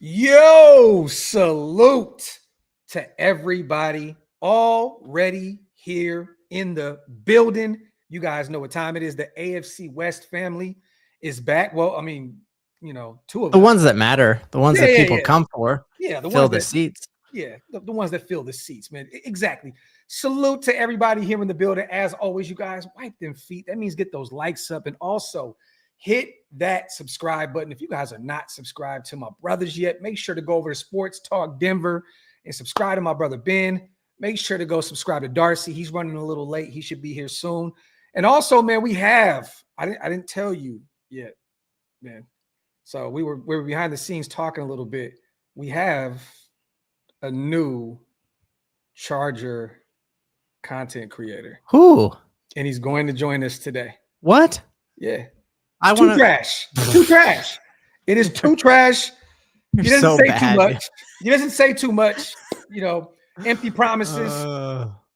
Yo, salute to everybody already here in the building. You guys know what time it is. The AFC West family is back. Well, I mean, two of the us. ones that matter, the ones that people come for. Yeah, the seats. Yeah, the ones that fill the seats, man. Exactly. Salute to everybody here in the building. As always, you guys wipe them feet. That means get those likes up and also hit that subscribe button. If you guys are not subscribed to my brothers yet, make sure to go over to Sports Talk Denver and subscribe to my brother Ben. Make sure to go subscribe to Darcy. He's running a little late. He should be here soon. And also, man, we have, I didn't tell you yet, man. So we were behind the scenes talking a little bit. We have a new Charger content creator. Who? And he's going to join us today. What? Yeah. I want trash. Too trash. It is too trash. He doesn't say too much. He doesn't say too much. Empty promises.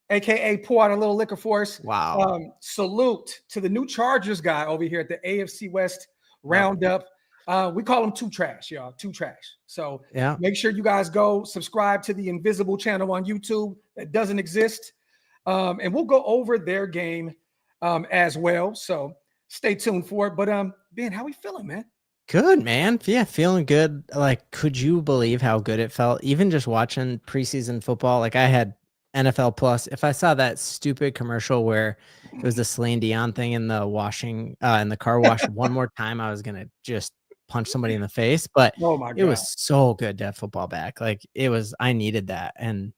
AKA pour out a little liquor for us. Wow. Salute to the new Chargers guy over here at the AFC West Roundup. We call him Too Trash, y'all. Too Trash. So yeah, make sure you guys go subscribe to the Invisible channel on YouTube that doesn't exist. And we'll go over their game as well. So stay tuned for it. But Ben, how we feeling, man? Good, man. Yeah, feeling good. Like, could you believe how good it felt? Even just watching preseason football. Like, I had NFL Plus. If I saw that stupid commercial where it was the Celine Dion thing in the in the car wash one more time, I was gonna just punch somebody in the face. But oh my God, it was so good to have football back. Like, I needed that. And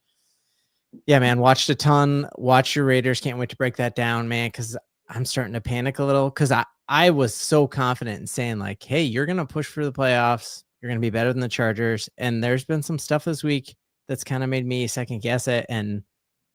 yeah, man, watched a ton. Watch your Raiders. Can't wait to break that down, man, because I'm starting to panic a little because I was so confident in saying, like, hey, you're going to push for the playoffs. You're going to be better than the Chargers. And there's been some stuff this week that's kind of made me second guess it. And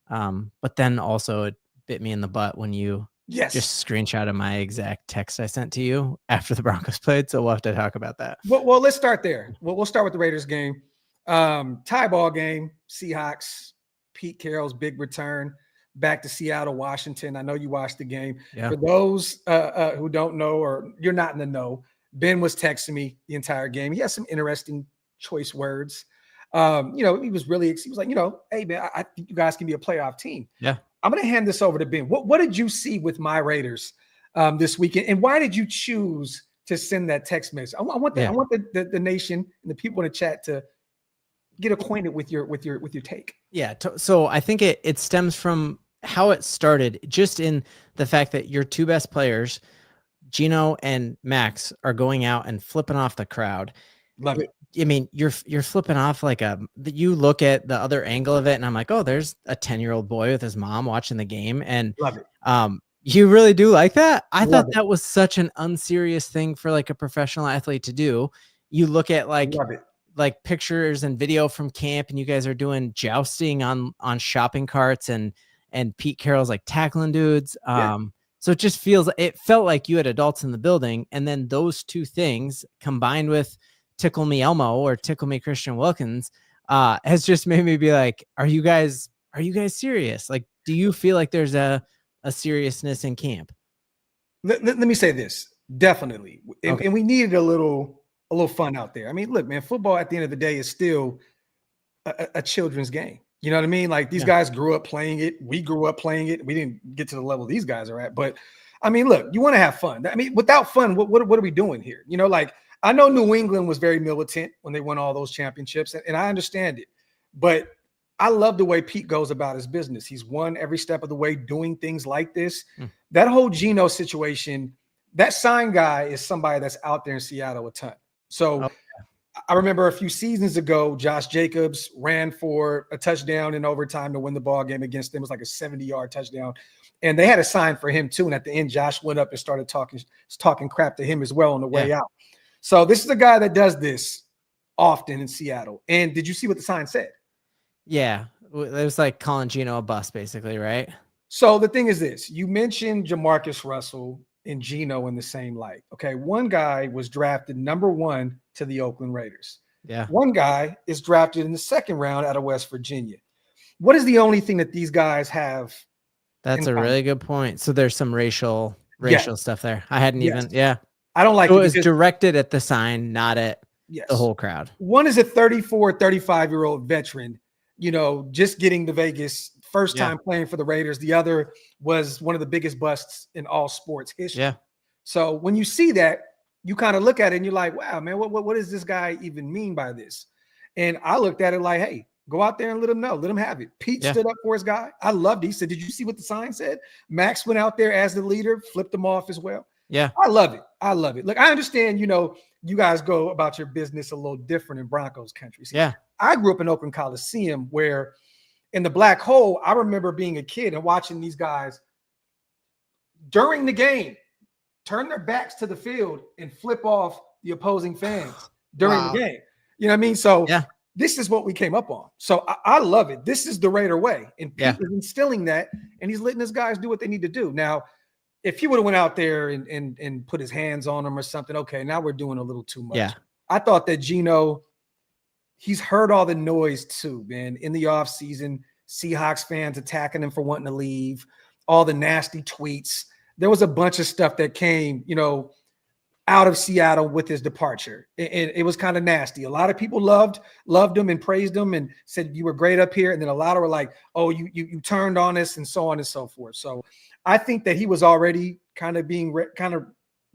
but then also it bit me in the butt when you just screenshotted my exact text I sent to you after the Broncos played. So we'll have to talk about that. Well, let's start there. We'll start with the Raiders game. Tie ball game, Seahawks, Pete Carroll's big return back to Seattle, Washington. I know you watched the game. Yeah. For those who don't know or you're not in the know, Ben was texting me the entire game. He has some interesting choice words. He was like, hey, man, I think you guys can be a playoff team. Yeah. I'm going to hand this over to Ben. What did you see with my Raiders this weekend? And why did you choose to send that text message? I want the nation and the people in the chat to get acquainted with your take. Yeah. So I think it stems from how it started, just in the fact that your two best players, Gino and Max, are going out and flipping off the crowd. Love it. I mean, you're flipping off you look at the other angle of it and I'm like, oh, there's a 10-year-old boy with his mom watching the game. And love it. You really do like that? I thought that was such an unserious thing for like a professional athlete to do. You look at like pictures and video from camp and you guys are doing jousting on shopping carts and Pete Carroll's like tackling dudes. So it felt like you had adults in the building. And then those two things combined with Tickle Me Elmo or Tickle Me Christian Wilkins has just made me be like, are you guys serious? Like, do you feel like there's a seriousness in camp? Let me say this. Definitely. Okay. And we needed a little fun out there. I mean, look, man, football at the end of the day is still a children's game. You know what I mean? Like these guys grew up playing it. We grew up playing it. We didn't get to the level these guys are at. But I mean, look, you want to have fun. I mean, without fun, what are we doing here? Like I know New England was very militant when they won all those championships, and I understand it. But I love the way Pete goes about his business. He's won every step of the way doing things like this. That whole Gino situation, that sign guy is somebody that's out there in Seattle a ton. So I remember a few seasons ago, Josh Jacobs ran for a touchdown in overtime to win the ball game against them. It was like a 70-yard touchdown. And they had a sign for him too. And at the end, Josh went up and started talking crap to him as well on the way out. So this is a guy that does this often in Seattle. And did you see what the sign said? Yeah. It was like calling Gino a bust, basically, right? So the thing is this. You mentioned Jamarcus Russell and Gino in the same light. Okay, one guy was drafted number 1 to the Oakland Raiders. Yeah. One guy is drafted in the 2nd round out of West Virginia. What is the only thing that these guys have? That's a really good point. So there's some racial stuff there. I hadn't even. I don't like it. It was directed at the sign, not at Yes. The whole crowd. One is a 34, 35-year-old veteran, just getting to Vegas, first time playing for the Raiders. The other was one of the biggest busts in all sports history. Yeah. So when you see that, you kind of look at it and you're like, wow, man, what does this guy even mean by this? And I looked at it like, hey, go out there and let him know. Let him have it. Pete stood up for his guy. I loved it. He said, did you see what the sign said? Max went out there as the leader, flipped him off as well. Yeah. I love it. I love it. Look, I understand, you guys go about your business a little different in Broncos country. See, I grew up in Oakland Coliseum where in the black hole, I remember being a kid and watching these guys during the game turn their backs to the field and flip off the opposing fans during the game. You know what I mean? So this is what we came up on. So I love it. This is the Raider way. And Pete is instilling that, and he's letting his guys do what they need to do. Now, if he would have went out there and put his hands on them or something, okay, now we're doing a little too much. Yeah. I thought that Geno, he's heard all the noise too, man. In the offseason, Seahawks fans attacking him for wanting to leave, all the nasty tweets. There was a bunch of stuff that came, out of Seattle with his departure. And it was kind of nasty. A lot of people loved him and praised him and said, you were great up here. And then a lot of were like, oh, you turned on us and so on and so forth. So I think that he was already kind of being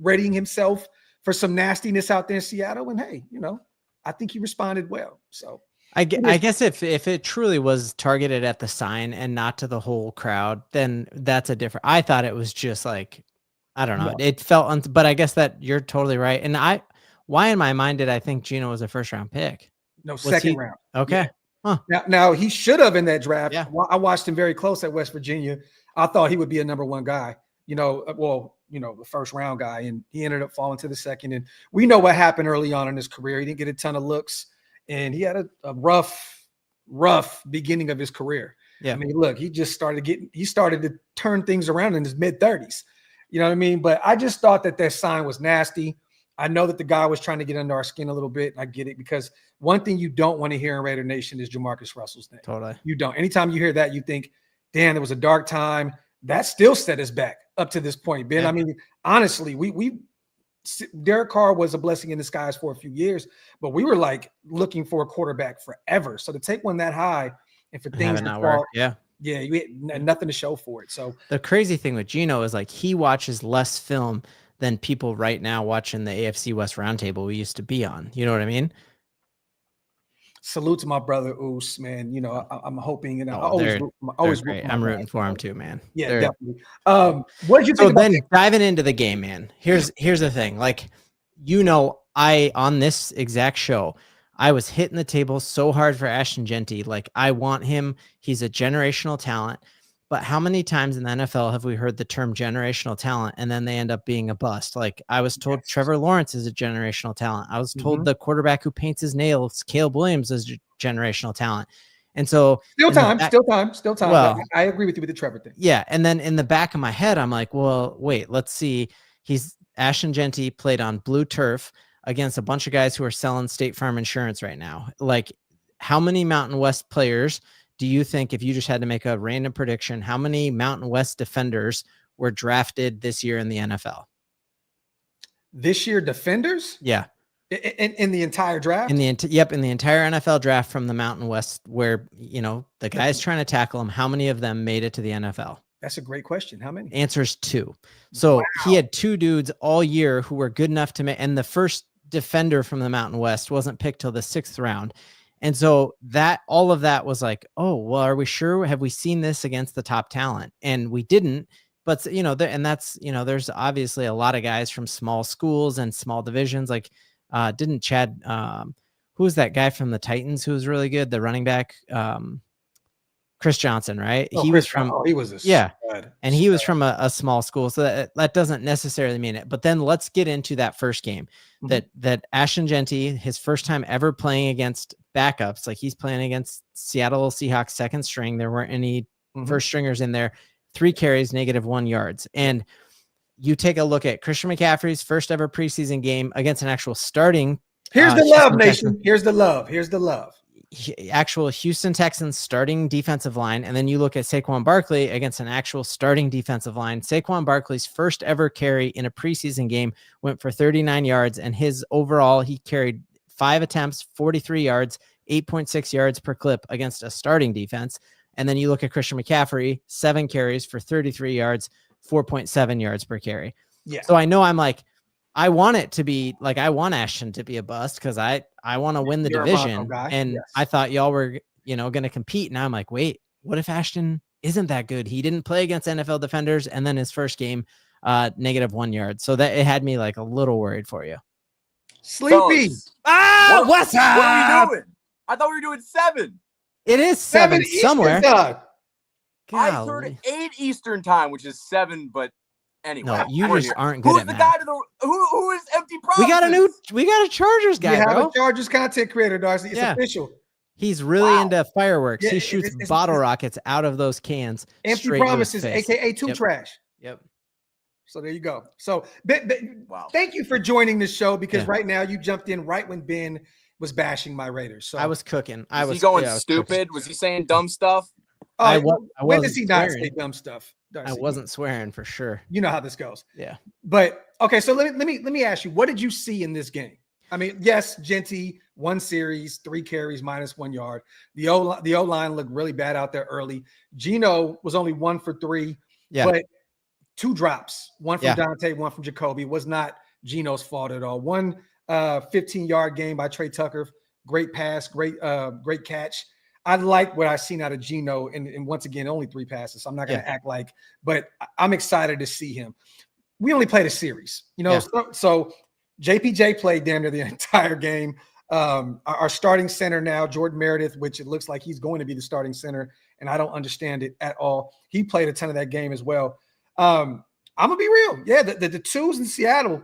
readying himself for some nastiness out there in Seattle. And hey, I think he responded well. So I guess if it truly was targeted at the sign and not to the whole crowd, then that's a different. I thought it was just like, I don't know. It felt, but I guess that you're totally right. And why in my mind did I think Geno was a first round pick? No, second round. Okay. Yeah. Huh. Now he should have in that draft. Yeah. I watched him very close at West Virginia. I thought he would be a number one guy, the first round guy, and he ended up falling to the second. And we know what happened early on in his career. He didn't get a ton of looks, and he had a rough beginning of his career. Yeah. I mean, look, he started to turn things around in his mid-30s. You know what I mean? But I just thought that sign was nasty. I know that the guy was trying to get under our skin a little bit. And I get it, because one thing you don't want to hear in Raider Nation is Jamarcus Russell's name. Totally. You don't. Anytime you hear that, you think, damn, there was a dark time. That still set us back up to this point, Ben. Yeah. I mean, honestly, Derek Carr was a blessing in disguise for a few years, but we were like looking for a quarterback forever. So to take one that high and for things to fall, yeah, you had nothing to show for it. So the crazy thing with Geno is like he watches less film than people right now watching the AFC West Roundtable we used to be on. You know what I mean? Salute to my brother Oos, man. I'm hoping, and I'm rooting for him too, man. Yeah, definitely. What did you think? So then diving into the game, man. Here's the thing. Like, I on this exact show, I was hitting the table so hard for Ashton Jeanty. Like, I want him. He's a generational talent. But how many times in the NFL have we heard the term generational talent and then they end up being a bust? Like, I was told Trevor Lawrence is a generational talent. I was told the quarterback who paints his nails, Caleb Williams, is a generational talent. And so still time. Well, I agree with you with the Trevor thing. Yeah. And then in the back of my head, I'm like, well, wait, let's see. Ashton Jeanty played on blue turf against a bunch of guys who are selling State Farm insurance right now. Like, how many Mountain West players do you think, if you just had to make a random prediction, how many Mountain West defenders were drafted this year in the NFL? This year, defenders? Yeah. In the entire draft? In the entire NFL draft from the Mountain West, where, the guy's trying to tackle him, how many of them made it to the NFL? That's a great question. How many? Answer's 2. So he had 2 dudes all year who were good enough to make, and the first defender from the Mountain West wasn't picked till the 6th round. And so all of that was like, oh, well, are we sure? Have we seen this against the top talent? And we didn't, but there's obviously a lot of guys from small schools and small divisions. Like, didn't Chad, who was that guy from the Titans who was really good? The running back, Chris Johnson, right? He was from a small school. So that doesn't necessarily mean it. But then let's get into that first game that Ashton Jeanty, his first time ever playing against backups. Like, he's playing against Seattle Seahawks second string. There weren't any first stringers in there. 3 carries, -1 yards. And you take a look at Christian McCaffrey's first ever preseason game against an actual starting. Here's the love, nation. Here's the love. Actual Houston Texans starting defensive line. And then you look at Saquon Barkley against an actual starting defensive line. Saquon Barkley's first ever carry in a preseason game went for 39 yards, and his overall, he carried 5 attempts, 43 yards, 8.6 yards per clip against a starting defense. And then you look at Christian McCaffrey, 7 carries for 33 yards, 4.7 yards per carry. Yeah. So I know I'm like, I want it to be like, I want Ashton to be a bust because I want to win the division. And yes. I thought y'all were, going to compete. And I'm like, wait, what if Ashton isn't that good? He didn't play against NFL defenders. And then his first game, -1 yard. So that it had me like a little worried for you. Sleepy. What's up? What are we doing? I thought we were doing 7. It is 7 somewhere. I heard 8 Eastern time, which is 7, but anyway. No, you just aren't good at math. Who's the guy who is empty promises? We got a Chargers guy, bro. We have a Chargers content creator, Darcy. It's official. He's really into fireworks. He shoots bottle rockets out of those cans. Empty promises, aka two trash. Yep. So there you go. So thank you for joining the show because right now you jumped in right when Ben was bashing my Raiders. So I was cooking. Was he going stupid? Was he saying dumb stuff? When does he not say dumb stuff? Darcy? I wasn't swearing for sure. You know how this goes. Yeah. But okay, so let me ask you, what did you see in this game? I mean, yes, Jeanty, 1 series, 3 carries, -1 yard. The O-line looked really bad out there early. Geno was only 1 for 3, but 2 drops, 1 from Dante, 1 from Jacoby. It was not Geno's fault at all. 1 15-yard game by Trey Tucker. Great pass, great catch. I like what I've seen out of Geno, and once again, only 3 passes. So I'm not going to act like, but I'm excited to see him. We only played a series, so JPJ played damn near the entire game. Our starting center now, Jordan Meredith, which it looks like he's going to be the starting center, and I don't understand it at all. He played a ton of that game as well. I'm gonna be real. Yeah, the twos in Seattle,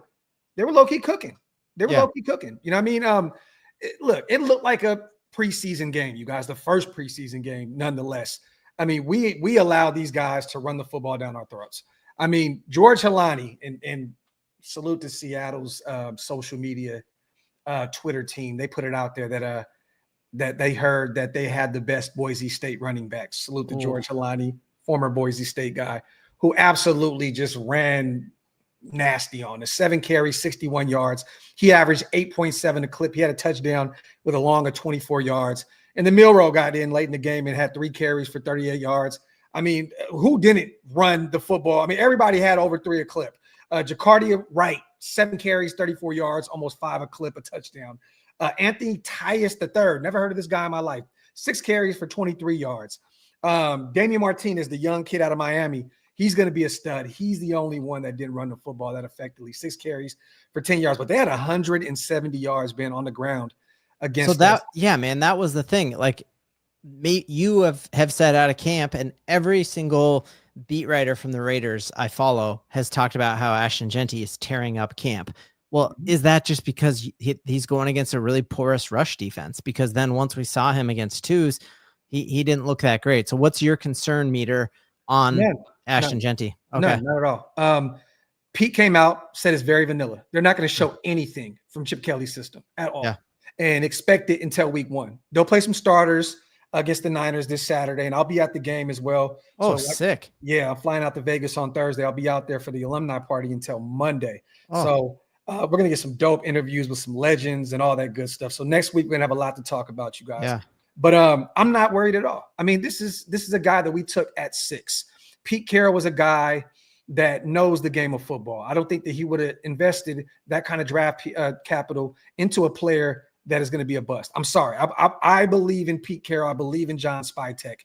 they were low-key cooking. They were low-key cooking. You know what I mean? It looked like a preseason game, you guys, the first preseason game, nonetheless. I mean, we allowed these guys to run the football down our throats. I mean, George Halani, and salute to Seattle's social media Twitter team. They put it out there that they heard that they had the best Boise State running backs. Salute to George Halani, former Boise State guy, who absolutely just ran nasty on us. 7 carries, 61 yards. He averaged 8.7 a clip. He had a touchdown with a long of 24 yards. And the Milrow got in late in the game and had 3 carries for 38 yards. I mean, who didn't run the football? I mean, everybody had over 3 a clip. Jacardia Wright, 7 carries, 34 yards, almost 5 a clip, a touchdown. Anthony Tyus III, never heard of this guy in my life. 6 carries for 23 yards. Damian Martinez, the young kid out of Miami, he's going to be a stud. He's the only one that didn't run the football that effectively. 6 carries for 10 yards, but they had 170 yards being on the ground against. So that, man, that was the thing. Like, you have said out of camp, and every single beat writer from the Raiders I follow has talked about how Ashton Jeanty is tearing up camp. Well, is that just because he's going against a really porous rush defense? Because then once we saw him against twos, he didn't look that great. So what's your concern meter on Ashton Jeanty? Okay. No, not at all. Pete came out, said it's very vanilla. They're not going to show anything from Chip Kelly's system at all. And expect it until week 1. They'll play some starters against the Niners this Saturday, and I'll be at the game as well. Oh, so, sick. Yeah, I'm flying out to Vegas on Thursday. I'll be out there for the alumni party until Monday. So we're going to get some dope interviews with some legends and all that good stuff. So next week, we're going to have a lot to talk about, you guys. Yeah. But I'm not worried at all. I mean, this is a guy that we took at 6. Pete Carroll was a guy that knows the game of football. I don't think that he would have invested that kind of draft capital into a player that is going to be a bust. I'm sorry. I believe in Pete Carroll. I believe in John Spytek.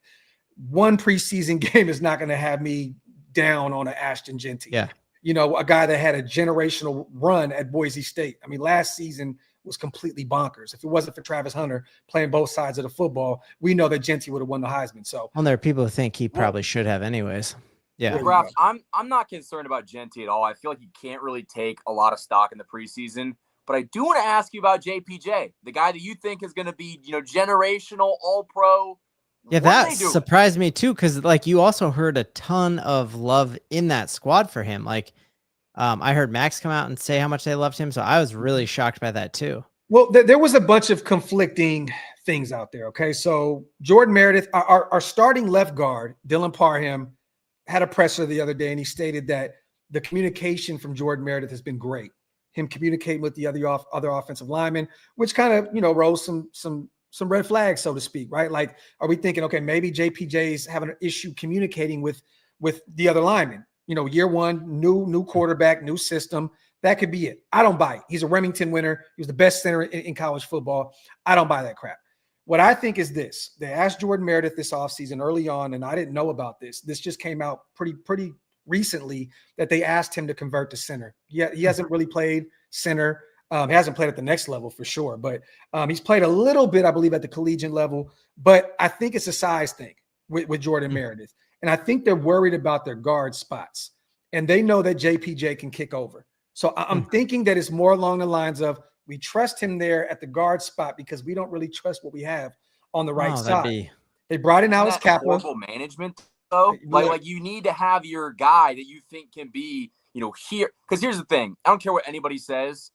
1 preseason game is not going to have me down on an Ashton Jeanty. Yeah. A guy that had a generational run at Boise State. I mean, last season was completely bonkers. If it wasn't for Travis Hunter playing both sides of the football, we know that Jeanty would have won the Heisman. So, there are people who think he probably should have anyways. Yeah. Graphk, I'm not concerned about Jeanty at all. I feel like you can't really take a lot of stock in the preseason. But I do want to ask you about JPJ, the guy that you think is going to be, generational, all-pro. Yeah, that surprised me too, because you also heard a ton of love in that squad for him. I heard Max come out and say how much they loved him, so I was really shocked by that too. Well, there was a bunch of conflicting things out there. Okay, so Jordan Meredith, our starting left guard, Dylan Parham, had a presser the other day, and he stated that the communication from Jordan Meredith has been great. him communicating with the other offensive linemen, which kind of, rose some red flags, so to speak, right? Like, are we thinking, okay, maybe JPJ's having an issue communicating with the other linemen? Year one, new quarterback, new system. That could be it. I don't buy it. He's a Remington winner. He was the best center in college football. I don't buy that crap. What I think is this. They asked Jordan Meredith this offseason early on, and I didn't know about this. This just came out pretty recently that they asked him to convert to center. Yeah, he hasn't really played center. He hasn't played at the next level for sure, but he's played a little bit, I believe, at the collegiate level. But I think it's a size thing with Jordan Meredith. And I think they're worried about their guard spots. And they know that JPJ can kick over. So I'm thinking that it's more along the lines of we trust him there at the guard spot because we don't really trust what we have on the right side. They brought in Alice Kappa. Horrible management, though. Like you need to have your guy that you think can be, here. Because here's the thing. I don't care what anybody says.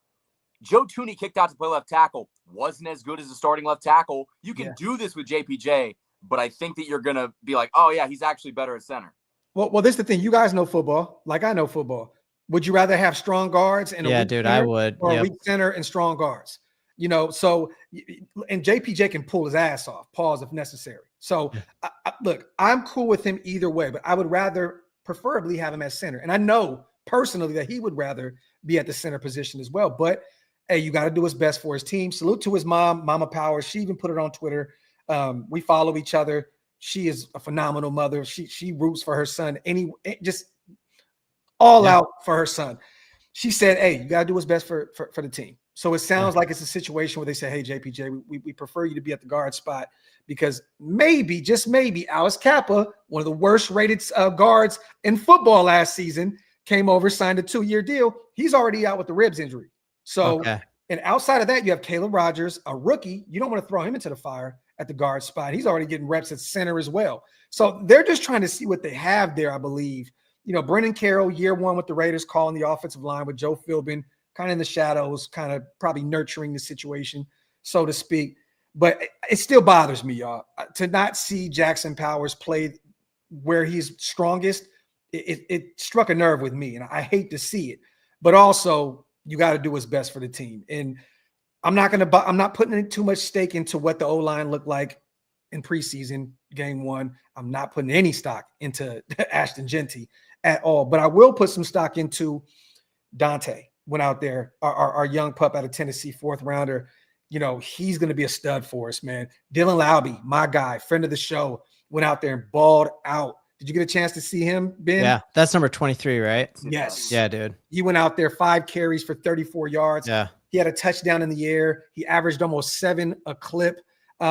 Joe Thuney kicked out to play left tackle. Wasn't as good as a starting left tackle. You can do this with JPJ, but I think that you're going to be like, oh, yeah, he's actually better at center. Well, this is the thing. You guys know football like I know football. Would you rather have strong guards and a weak center, I would, or a weak center and strong guards? So and JPJ can pull his ass off, pause if necessary. So look, I'm cool with him either way, but I would rather preferably have him at center. And I know personally that he would rather be at the center position as well. But hey, you got to do what's best for his team. Salute to his mom, Mama Power. She even put it on Twitter. We follow each other. She is a phenomenal mother. She roots for her son. Just all out for her son. She said, hey, you got to do what's best for the team. So it sounds like it's a situation where they say, hey, JPJ, we prefer you to be at the guard spot because maybe, just maybe, Alice Kappa, one of the worst rated guards in football last season, came over, signed a 2-year deal. He's already out with the ribs injury. So, and outside of that, you have Caleb Rogers, a rookie. You don't want to throw him into the fire at the guard spot. He's already getting reps at center as well. So they're just trying to see what they have there, I believe. Brendan Carroll, year one with the Raiders, calling the offensive line with Joe Philbin, kind of in the shadows, kind of probably nurturing the situation, so to speak. But it still bothers me, y'all, to not see Jackson Powers play where he's strongest. It struck a nerve with me, and I hate to see it. But also, you got to do what's best for the team. And I'm not putting too much stake into what the O-line looked like in preseason game one. I'm not putting any stock into Ashton Jeanty at all. But I will put some stock into Dante. Went out there, our young pup out of Tennessee, 4th rounder. He's going to be a stud for us, man. Dylan Laube, my guy, friend of the show, went out there and balled out. Did you get a chance to see him, Ben? Yeah, that's number 23, right? Yes. Yeah, dude. He went out there, 5 carries for 34 yards. Yeah. He had a touchdown in the air. He averaged almost 7 a clip.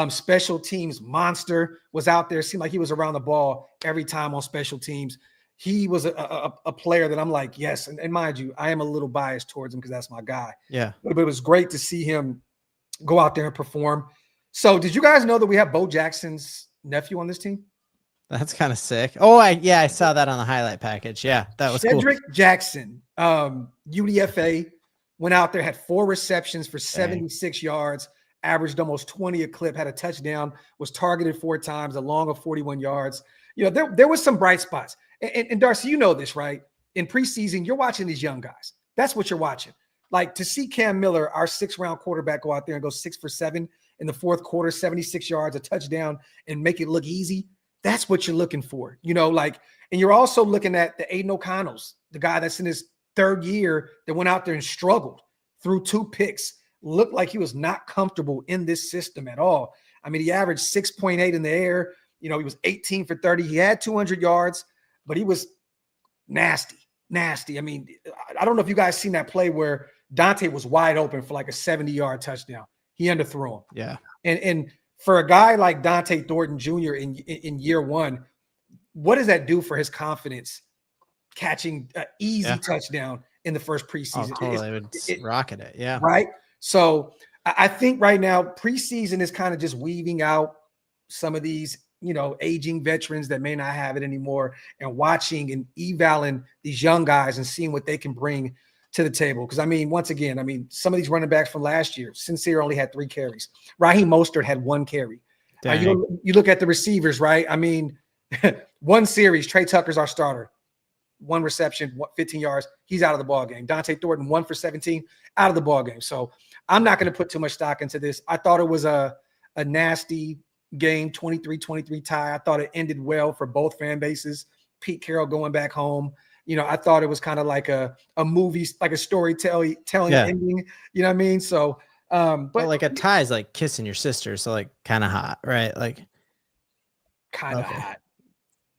Special teams monster was out there. Seemed like he was around the ball every time on special teams. He was a player that I'm like, yes. And mind you, I am a little biased towards him because that's my guy. Yeah. But it was great to see him go out there and perform. So did you guys know that we have Bo Jackson's nephew on this team? That's kind of sick. Oh, I saw that on the highlight package. Yeah, that was Cedric cool. Jackson, UDFA, went out there, had 4 receptions for 76 yards, averaged almost 20 a clip, had a touchdown, was targeted 4 times, a long of 41 yards. There was some bright spots. And Darcy, you know this, right? In preseason, you're watching these young guys. That's what you're watching. Like to see Cam Miller, our 6th-round quarterback, go out there and go 6 for 7 in the 4th quarter, 76 yards, a touchdown, and make it look easy. That's what you're looking for, and you're also looking at the Aiden O'Connells, the guy that's in his 3rd year that went out there and struggled through 2 picks, looked like he was not comfortable in this system at all. I mean, he averaged 6.8 in the air. He was 18 for 30. He had 200 yards, but he was nasty. I mean, I don't know if you guys seen that play where Dante was wide open for like a 70-yard touchdown. He underthrew him. Yeah. And for a guy like Dante Thornton Jr. in year one, what does that do for his confidence catching an easy touchdown in the first preseason? Oh, totally. It rocket it. Yeah. Right. So I think right now preseason is kind of just weaving out some of these, aging veterans that may not have it anymore and watching and evaluating these young guys and seeing what they can bring to the table. Because, once again, some of these running backs from last year, Sincere only had 3 carries. Raheem Mostert had 1 carry. You look at the receivers, right? 1 series, Trey Tucker's our starter. 1 reception, 15 yards. He's out of the ball game. Dante Thornton, 1 for 17, out of the ball game. So I'm not going to put too much stock into this. I thought it was a nasty game, 23-23 tie. I thought it ended well for both fan bases. Pete Carroll going back home. I thought it was kind of like a movie, like a storytelling ending. You know what I mean? So, but like a tie is like kissing your sister. So like kind of hot, right? Like kind of hot.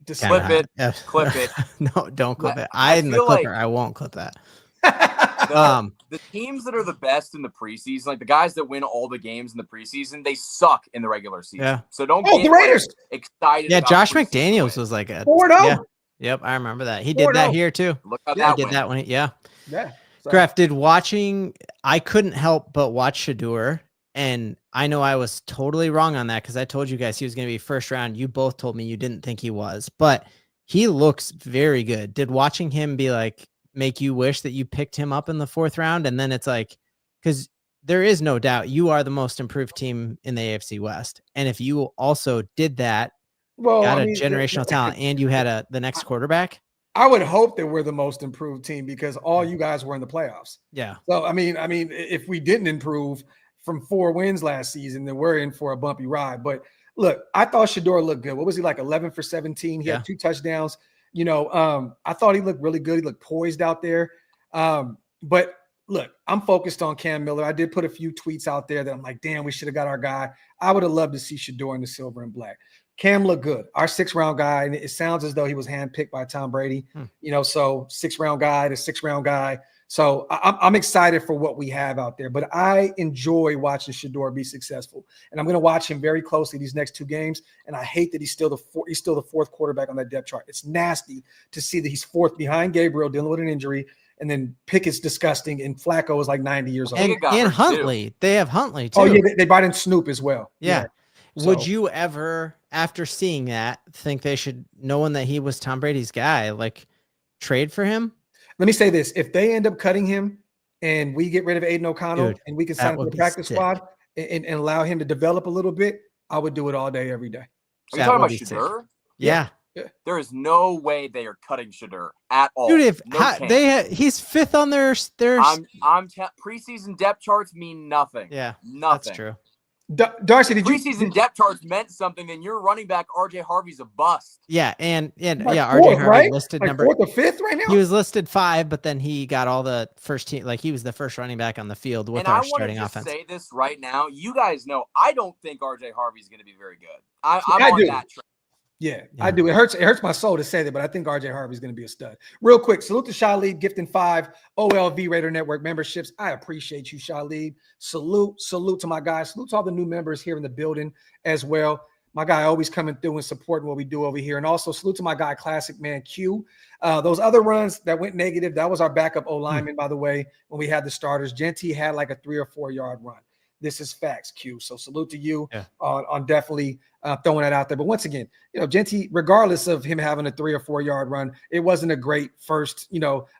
Just clip it. Yeah. Clip it. No, don't clip it. I'm the clipper. I won't clip that. The teams that are the best in the preseason, like the guys that win all the games in the preseason, they suck in the regular season. Yeah. So don't get the Raiders excited. Yeah, Josh McDaniels was like a 4-0. Yeah. Yep, I remember that. He did that here too. Look how he that did went. that one. Yeah. So. Graphk, I couldn't help but watch Shedeur, and I know I was totally wrong on that because I told you guys he was going to be first round. You both told me you didn't think he was, but he looks very good. Did watching him be like make you wish that you picked him up in the 4th round? And then it's like, because there is no doubt you are the most improved team in the AFC West, and if you also did that, got a generational talent, and you had the next quarterback. I would hope that we're the most improved team because all you guys were in the playoffs. Yeah. So I mean, if we didn't improve from 4 wins last season, then we're in for a bumpy ride. But look, I thought Shedeur looked good. What was he like? 11 for 17. He had 2 touchdowns. I thought he looked really good. He looked poised out there. But look, I'm focused on Cam Miller. I did put a few tweets out there that I'm like, damn, we should have got our guy. I would have loved to see Shedeur in the silver and black. Cam looked good. Our 6th round guy, and it sounds as though he was handpicked by Tom Brady. So 6th round guy to 6th round guy. So I'm excited for what we have out there. But I enjoy watching Shedeur be successful, and I'm going to watch him very closely these next 2 games. And I hate that he's still the 4th quarterback on that depth chart. It's nasty to see that he's 4th behind Gabriel dealing with an injury, and then Pickett's disgusting, and Flacco is like 90 years old. And Huntley, they have Huntley too. Oh yeah, they brought in Snoop as well. Yeah. Would you ever, after seeing that, think they should, knowing that he was Tom Brady's guy, like trade for him? Let me say this. If they end up cutting him and we get rid of Aiden O'Connell and we can sign him to the practice squad and allow him to develop a little bit, I would do it all day, every day. Are you talking about Shedeur? Yeah. There is no way they are cutting Shedeur at all. Dude, he's 5th on their preseason depth charts mean nothing. Yeah, nothing. That's true. Darcy, preseason depth charts meant something, then your running back RJ Harvey's a bust. Yeah, and like RJ Harvey listed like number 4th or 5th right now. He was listed 5, but then he got all the first team. Like he was the first running back on the field with our starting offense. I want to say this right now. You guys know I don't think RJ Harvey's going to be very good. I'm on that train. Yeah, I do. It hurts my soul to say that, but I think RJ Harvey's going to be a stud. Real quick, salute to Shalid gifting 5 OLV Raider Network memberships. I appreciate you, Shalid. Salute to my guys. Salute to all the new members here in the building as well. My guy always coming through and supporting what we do over here. And also salute to my guy, Classic Man Q. Those other runs that went negative, that was our backup O-lineman, by the way, when we had the starters. Jeanty had like a 3 or 4 yard run. This is facts, Q. So salute to you on definitely throwing that out there. But once again, Jeanty, regardless of him having a 3 or 4 yard run, it wasn't a great first,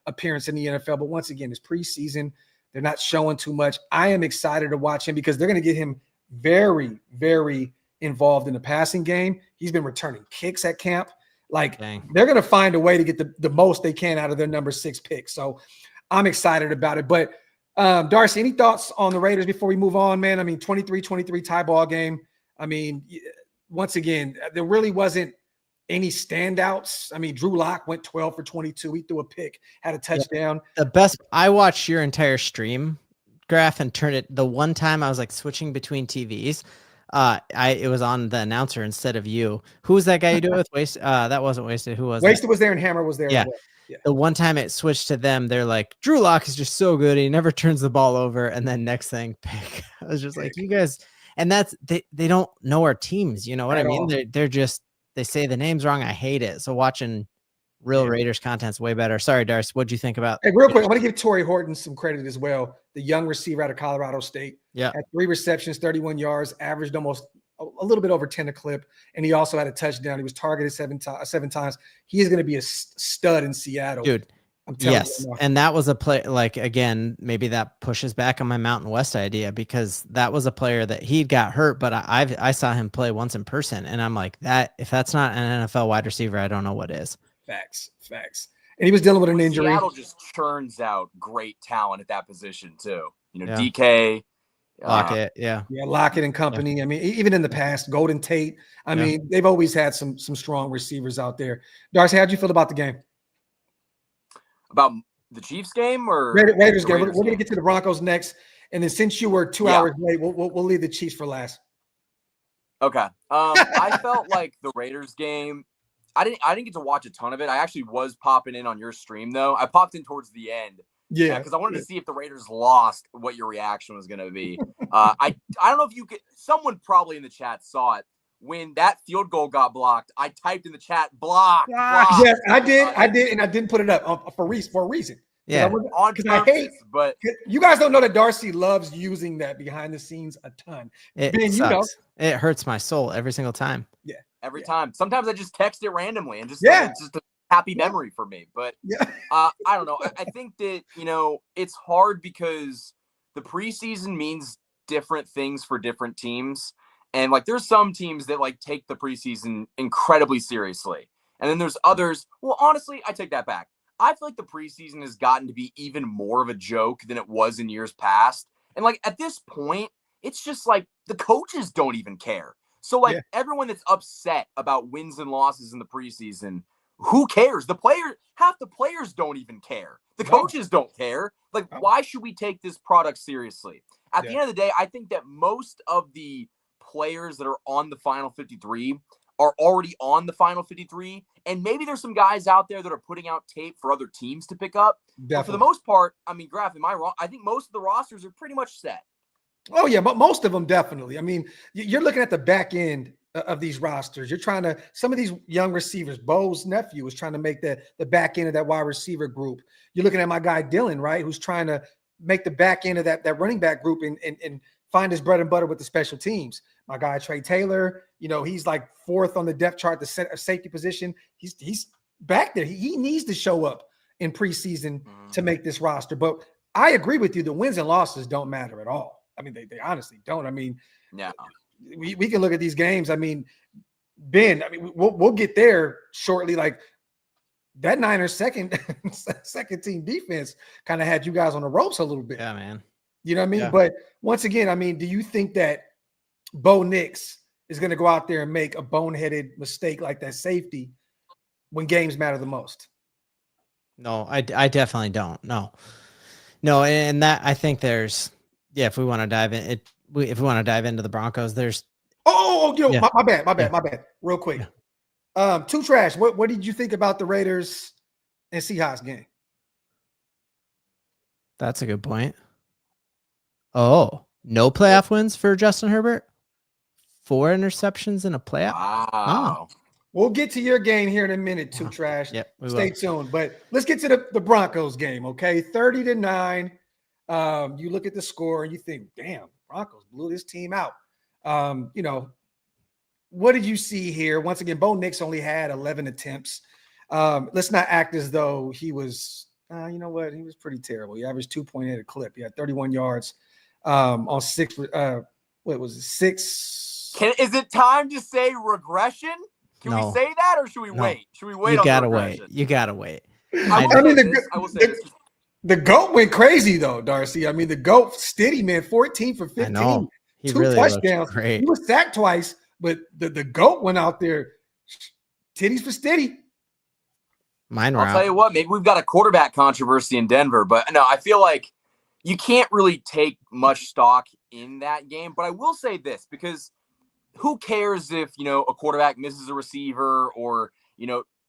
appearance in the NFL. But once again, it's preseason. They're not showing too much. I am excited to watch him because they're going to get him very, very involved in the passing game. He's been returning kicks at camp. Like they're going to find a way to get the most they can out of their number 6 pick. So I'm excited about it. But Darcy, any thoughts on the Raiders before we move on, man? 23-23 tie ball game. Once again, there really wasn't any standouts. Drew Lock went 12 for 22. He threw a pick, had a touchdown. The best, I watched your entire stream, Graph, and turned it. The one time I was like switching between TVs, it was on the announcer instead of you. Who was that guy you do it with? Waste? That wasn't Wasted. Who was Wasted? Was there and Hammer was there. Yeah. The one time it switched to them, they're like, Drew Lock is just so good. He never turns the ball over. And then next thing, pick. I was just like, you guys, and that's, they don't know our teams. You know what I mean? They're just, they say the names wrong. I hate it. So watching real Raiders content's way better. Sorry, Darcy. What'd you think about? Hey, real quick, I want to give Torrey Horton some credit as well. The young receiver out of Colorado State. Yeah. Had 3 receptions, 31 yards, averaged almost a little bit over 10 a clip. And he also had a touchdown. He was targeted 7 times. He is going to be a stud in Seattle. Dude. Yes, and that was a play. Like again, maybe that pushes back on my Mountain West idea because that was a player that he got hurt, but I saw him play once in person, and I'm like, that if that's not an NFL wide receiver, I don't know what is. Facts. And he was dealing with an injury. Seattle just churns out great talent at that position too. DK. Lockett, Lockett and company. I mean, even in the past, Golden Tate. I mean, they've always had some strong receivers out there. Darcy, how'd you feel about the game? About the Chiefs game or Raiders game? We're going to get to the Broncos next, and then since you were 2 hours late, we'll leave the Chiefs for last. Okay. I felt like the Raiders game. I didn't get to watch a ton of it. I actually was popping in on your stream though. I popped in towards the end. Yeah, because I wanted to see if the Raiders lost, what your reaction was going to be. I don't know if you could. Someone probably in the chat saw it when that field goal got blocked. I typed in the chat block. Yes, I did, and I didn't put it up for a reason. Yeah, because I hate. But you guys don't know that Darcy loves using that behind the scenes a ton. It sucks. It hurts my soul every single time. Yeah, every time. Sometimes I just text it randomly and just it's just a happy memory for me. But I don't know. I think that it's hard because the preseason means different things for different teams, and like there's some teams that like take the preseason incredibly seriously, and then there's others. Well, honestly, I take that back. I feel like the preseason has gotten to be even more of a joke than it was in years past. And like at this point, it's just like the coaches don't even care. So like everyone that's upset about wins and losses in the preseason, who cares? Half the players don't even care. The coaches don't care. Like, why should we take this product seriously? At the end of the day, I think that most of the players that are on the final 53 are already on the final 53. And maybe there's some guys out there that are putting out tape for other teams to pick up. But for the most part, I mean, Graphk, am I wrong? I think most of the rosters are pretty much set. Oh, yeah, but most of them definitely. I mean, you're looking at the back end of these rosters. You're trying to – some of these young receivers, Bo's nephew is trying to make the back end of that wide receiver group. You're looking at my guy Dylan, right, who's trying to make the back end of that running back group and find his bread and butter with the special teams. My guy Trey Taylor, he's like fourth on the depth chart, the safety position. He's back there. He needs to show up in preseason to make this roster. But I agree with you. The wins and losses don't matter at all. I mean, they honestly don't. I mean, we can look at these games. I mean, Ben, we'll get there shortly. Like that Niners second team defense kind of had you guys on the ropes a little bit. Yeah, man. You know what I mean? Yeah. But once again, I mean, do you think that Bo Nix is going to go out there and make a boneheaded mistake like that safety when games matter the most? No, I definitely don't. No, and that I think there's if we want to dive in if we want to dive into the Broncos, there's my bad. Real quick. Two Trash. What did you think about the Raiders and Seahawks game? That's a good point. Oh, no playoff wins for Justin Herbert? 4 interceptions in a playoff? Wow. Oh. We'll get to your game here in a minute, Two Trash. Yep, Stay tuned. But let's get to the Broncos game, okay? 30-9. You look at the score and you think, damn, Broncos blew this team out. What did you see here? Once again, Bo Nix only had 11 attempts. Let's not act as though he was, you know what? He was pretty terrible. He averaged 2.8 a clip. He had 31 yards on 6. What was it? 6. Is it time to say regression? Can we say that, or should we wait? Should we wait? You gotta wait. You gotta wait. I mean, the GOAT went crazy though, Darcy. I mean, the GOAT steady, man, 14 for 15, I know. He 2 really touchdowns. Great. He was sacked twice, but the GOAT went out there, titties for steady. Mine were I'll tell you what, maybe we've got a quarterback controversy in Denver, but no, I feel like you can't really take much stock in that game. But I will say this, because who cares if, a quarterback misses a receiver or,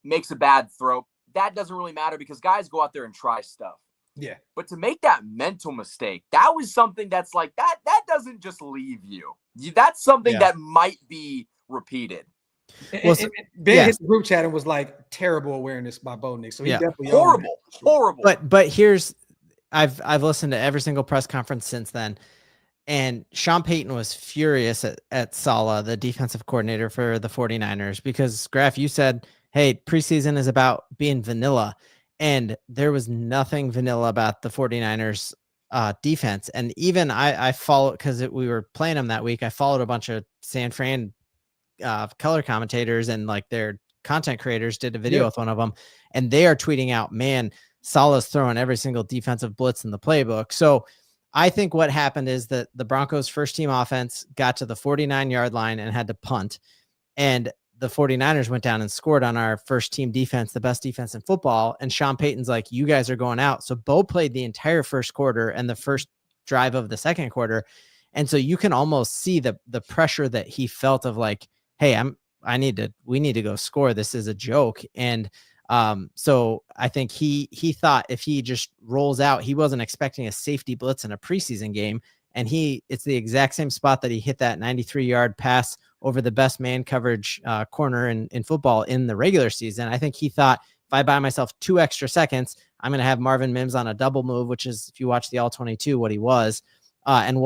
makes a bad throw? That doesn't really matter because guys go out there and try stuff. Yeah. But to make that mental mistake, that was something that's like that doesn't just leave you. That's something that might be repeated. Well, Ben hit the group chat and was like, terrible awareness by Bo Nix. So he definitely horrible. But here's I've listened to every single press conference since then. And Sean Payton was furious at Saleh, the defensive coordinator for the 49ers, because Graphk, you said, hey, preseason is about being vanilla. And there was nothing vanilla about the 49ers defense. And even I followed, because we were playing them that week, I followed a bunch of San Fran color commentators and like their content creators did a video with one of them, and they are tweeting out, man, Saleh's throwing every single defensive blitz in the playbook. So I think what happened is that the Broncos first team offense got to the 49-yard line and had to punt. And the 49ers went down and scored on our first team defense, the best defense in football. And Sean Payton's like, you guys are going out. So Bo played the entire first quarter and the first drive of the second quarter. And so you can almost see the pressure that he felt of like, hey, we need to go score. This is a joke. And so I think he thought if he just rolls out, he wasn't expecting a safety blitz in a preseason game. And it's the exact same spot that he hit that 93-yard pass over the best man coverage corner in football in the regular season. I think he thought, if I buy myself 2 extra seconds, I'm going to have Marvin Mims on a double move, which is, if you watch the All-22, what he was, and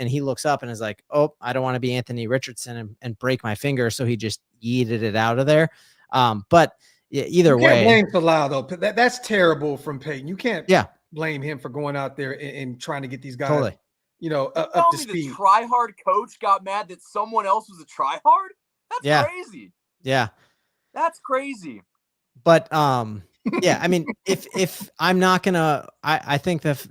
he looks up and is like, oh, I don't want to be Anthony Richardson and break my finger. So he just yeeted it out of there. But either way. You can't blame Salah, though. That's terrible from Peyton. You can't blame him for going out there and trying to get these guys. Totally. Up to speed. The try-hard coach got mad that someone else was a try-hard? That's crazy. Yeah. That's crazy. But, I mean, if I'm not going to, I think that,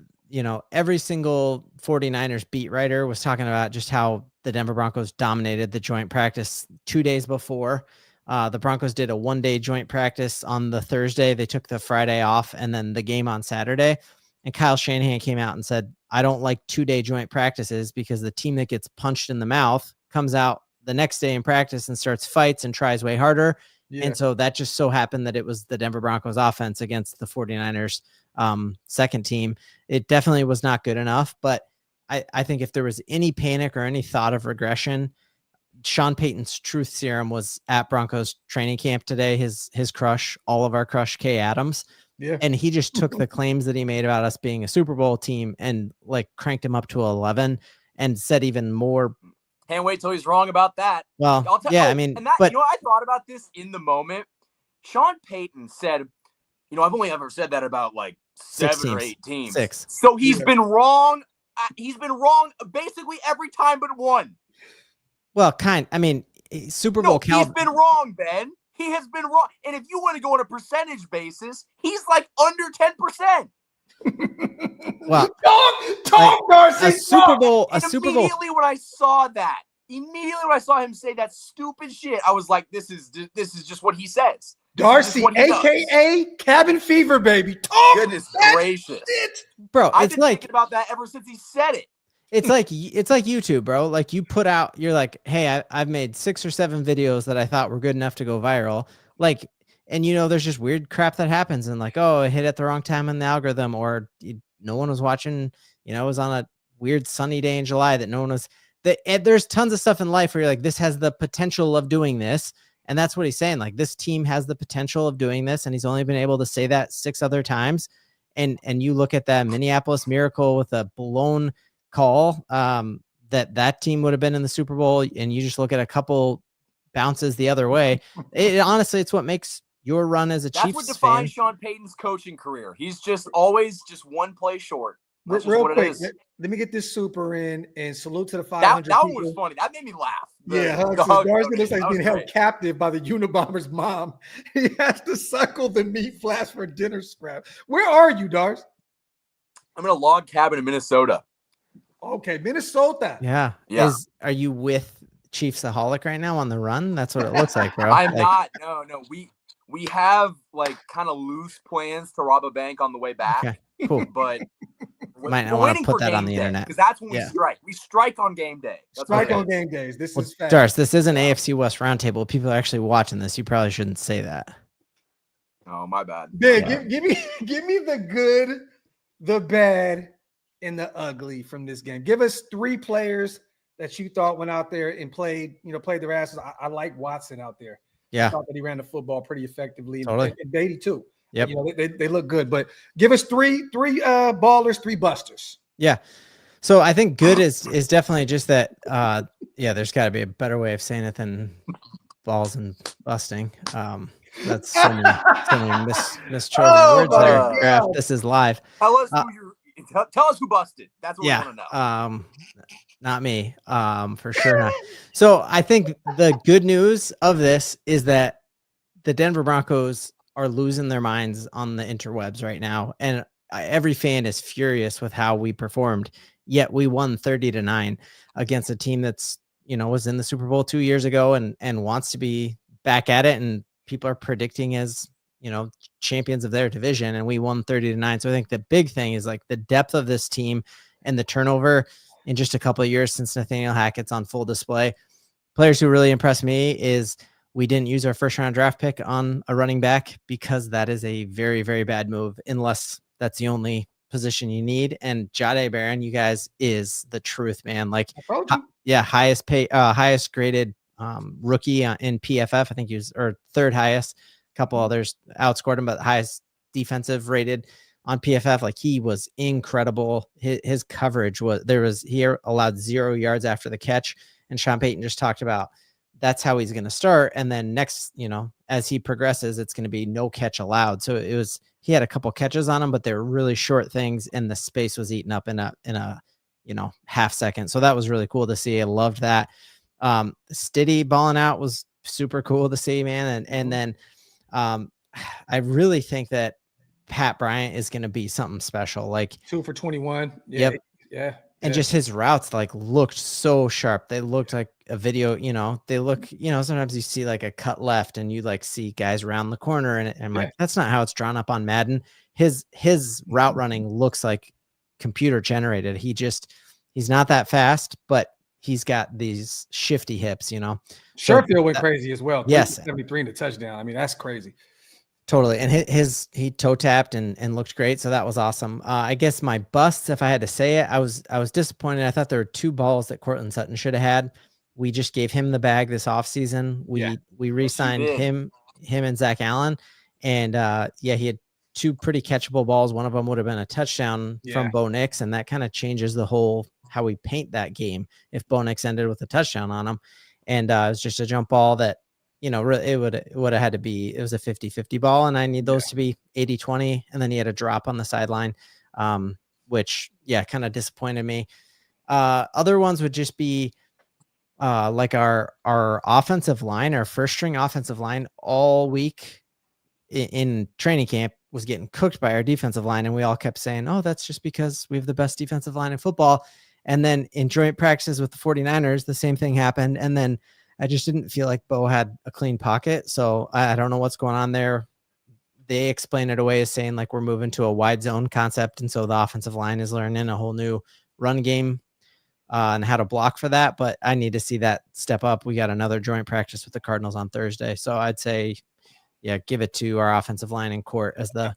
every single 49ers beat writer was talking about just how the Denver Broncos dominated the joint practice 2 days before. The Broncos did a 1-day joint practice on the Thursday. They took the Friday off and then the game on Saturday. And Kyle Shanahan came out and said, I don't like 2-day joint practices because the team that gets punched in the mouth comes out the next day in practice and starts fights and tries way harder. Yeah. And so that just so happened that it was the Denver Broncos offense against the 49ers second team. It definitely was not good enough, but I think if there was any panic or any thought of regression, Sean Payton's truth serum was at Broncos training camp today. His crush, all of our crush, Kay Adams. Yeah. And he just took the claims that he made about us being a Super Bowl team and like cranked him up to 11 and said even more. Can't wait till he's wrong about that. Well, but I thought about this in the moment. Sean Payton said, I've only ever said that about like 7 or 8 teams. 6. So he's been wrong. He's been wrong basically every time but one. Well, Super Bowl he's been wrong, Ben. He has been wrong. And if you want to go on a percentage basis, he's like under 10%. Well, talk, Darcy. A Super Bowl. Immediately when I saw him say that stupid shit, I was like, this is just what he says. Darcy, a.k.a. cabin fever, baby. Talk. Goodness gracious. Bro, I've been thinking about that ever since he said it. It's like YouTube, bro. Like you put out, you're like, hey, I've made 6 or 7 videos that I thought were good enough to go viral. Like, and there's just weird crap that happens and like, oh, it hit at the wrong time in the algorithm, or no one was watching, it was on a weird sunny day in July that no one was. There's tons of stuff in life where you're like, this has the potential of doing this. And that's what he's saying. Like, this team has the potential of doing this. And he's only been able to say that 6 other times. And you look at that Minneapolis Miracle with a blown call that team would have been in the Super Bowl, and you just look at a couple bounces the other way. Honestly, it's what makes your run as a Chiefs fan. That's what defines Sean Payton's coaching career. He's just always just one play short. That's Real what quick, it is. Let me get this super in and salute to the 500 that people. one was funny. That made me laugh. Darcy looks like he's being held captive by the Unabomber's mom. He has to suckle the meat flask for dinner scrap. Where are you, Darcy? I'm in a log cabin in Minnesota. Okay, Minnesota. Yeah. Are you with Chiefsaholic right now on the run? That's what it looks like, bro. I'm not. No. We have like kind of loose plans to rob a bank on the way back. Okay, cool. But might not want to put that on the internet because that's when we strike. We strike on game day. Strike on game days. This is fast. Darce, this is an AFC West roundtable. People are actually watching this. You probably shouldn't say that. Oh, my bad. Give me the good, the bad, and the ugly from this game. Give us 3 players that you thought went out there and played their asses. I like Watson out there. Yeah. I thought that he ran the football pretty effectively. Totally. And Beatty too. Yep. They look good, but give us three ballers, 3 busters. Yeah. So I think good is definitely just that. There's got to be a better way of saying it than balls and busting. That's so many mischosen words there. Graphk. This is live. Tell us who busted. That's what we want to know. Not me. For sure not. So I think the good news of this is that the Denver Broncos are losing their minds on the interwebs right now. And every fan is furious with how we performed, yet we won 30-9 against a team that's, was in the Super Bowl 2 years ago and wants to be back at it. And people are predicting as, champions of their division, and we won 30-9. So I think the big thing is like the depth of this team and the turnover in just a couple of years since Nathaniel Hackett's on full display. Players who really impressed me is we didn't use our first round draft pick on a running back, because that is a very, very bad move unless that's the only position you need. And Jahdae Barron, you guys, is the truth, man. Like, highest graded rookie in PFF. I think he was, or third highest. A couple others outscored him, but highest defensive rated on PFF. Like, he was incredible. His coverage he allowed 0 yards after the catch. And Sean Payton just talked about that's how he's going to start. And then next, as he progresses, it's going to be no catch allowed. So he had a couple catches on him, but they were really short things, and the space was eaten up in a half second. So that was really cool to see. I loved that. Stiddy balling out was super cool to see, man. And then I really think that Pat Bryant is going to be something special. Like 2 for 21. Yeah. Yep. Yeah. And just his routes looked so sharp. They looked like a video, they look, sometimes you see like a cut left and you see guys around the corner, and I'm like, that's not how it's drawn up on Madden. His route running looks like computer generated. He's not that fast, but he's got these shifty hips, Sherfield went crazy as well. Yes. 73 in the touchdown. I mean, that's crazy. Totally. And he toe tapped and looked great. So that was awesome. I guess my busts, if I had to say it, I was disappointed. I thought there were 2 balls that Cortland Sutton should have had. We just gave him the bag this offseason. We re-signed him and Zach Allen. And he had 2 pretty catchable balls. One of them would have been a touchdown from Bo Nix. And that kind of changes the whole, how we paint that game if Bo Nix ended with a touchdown on him. And it was just a jump ball that, really, it would have had to be, it was a 50-50 ball, and I need those to be 80-20. And then he had a drop on the sideline, which kind of disappointed me. Other ones would just be like our offensive line, our first string offensive line all week in training camp was getting cooked by our defensive line. And we all kept saying, oh, that's just because we have the best defensive line in football. And then in joint practices with the 49ers, the same thing happened. And then I just didn't feel like Bo had a clean pocket. So I don't know what's going on there. They explain it away as saying we're moving to a wide zone concept. And so the offensive line is learning a whole new run game and how to block for that. But I need to see that step up. We got another joint practice with the Cardinals on Thursday. So I'd say, give it to our offensive line in court as the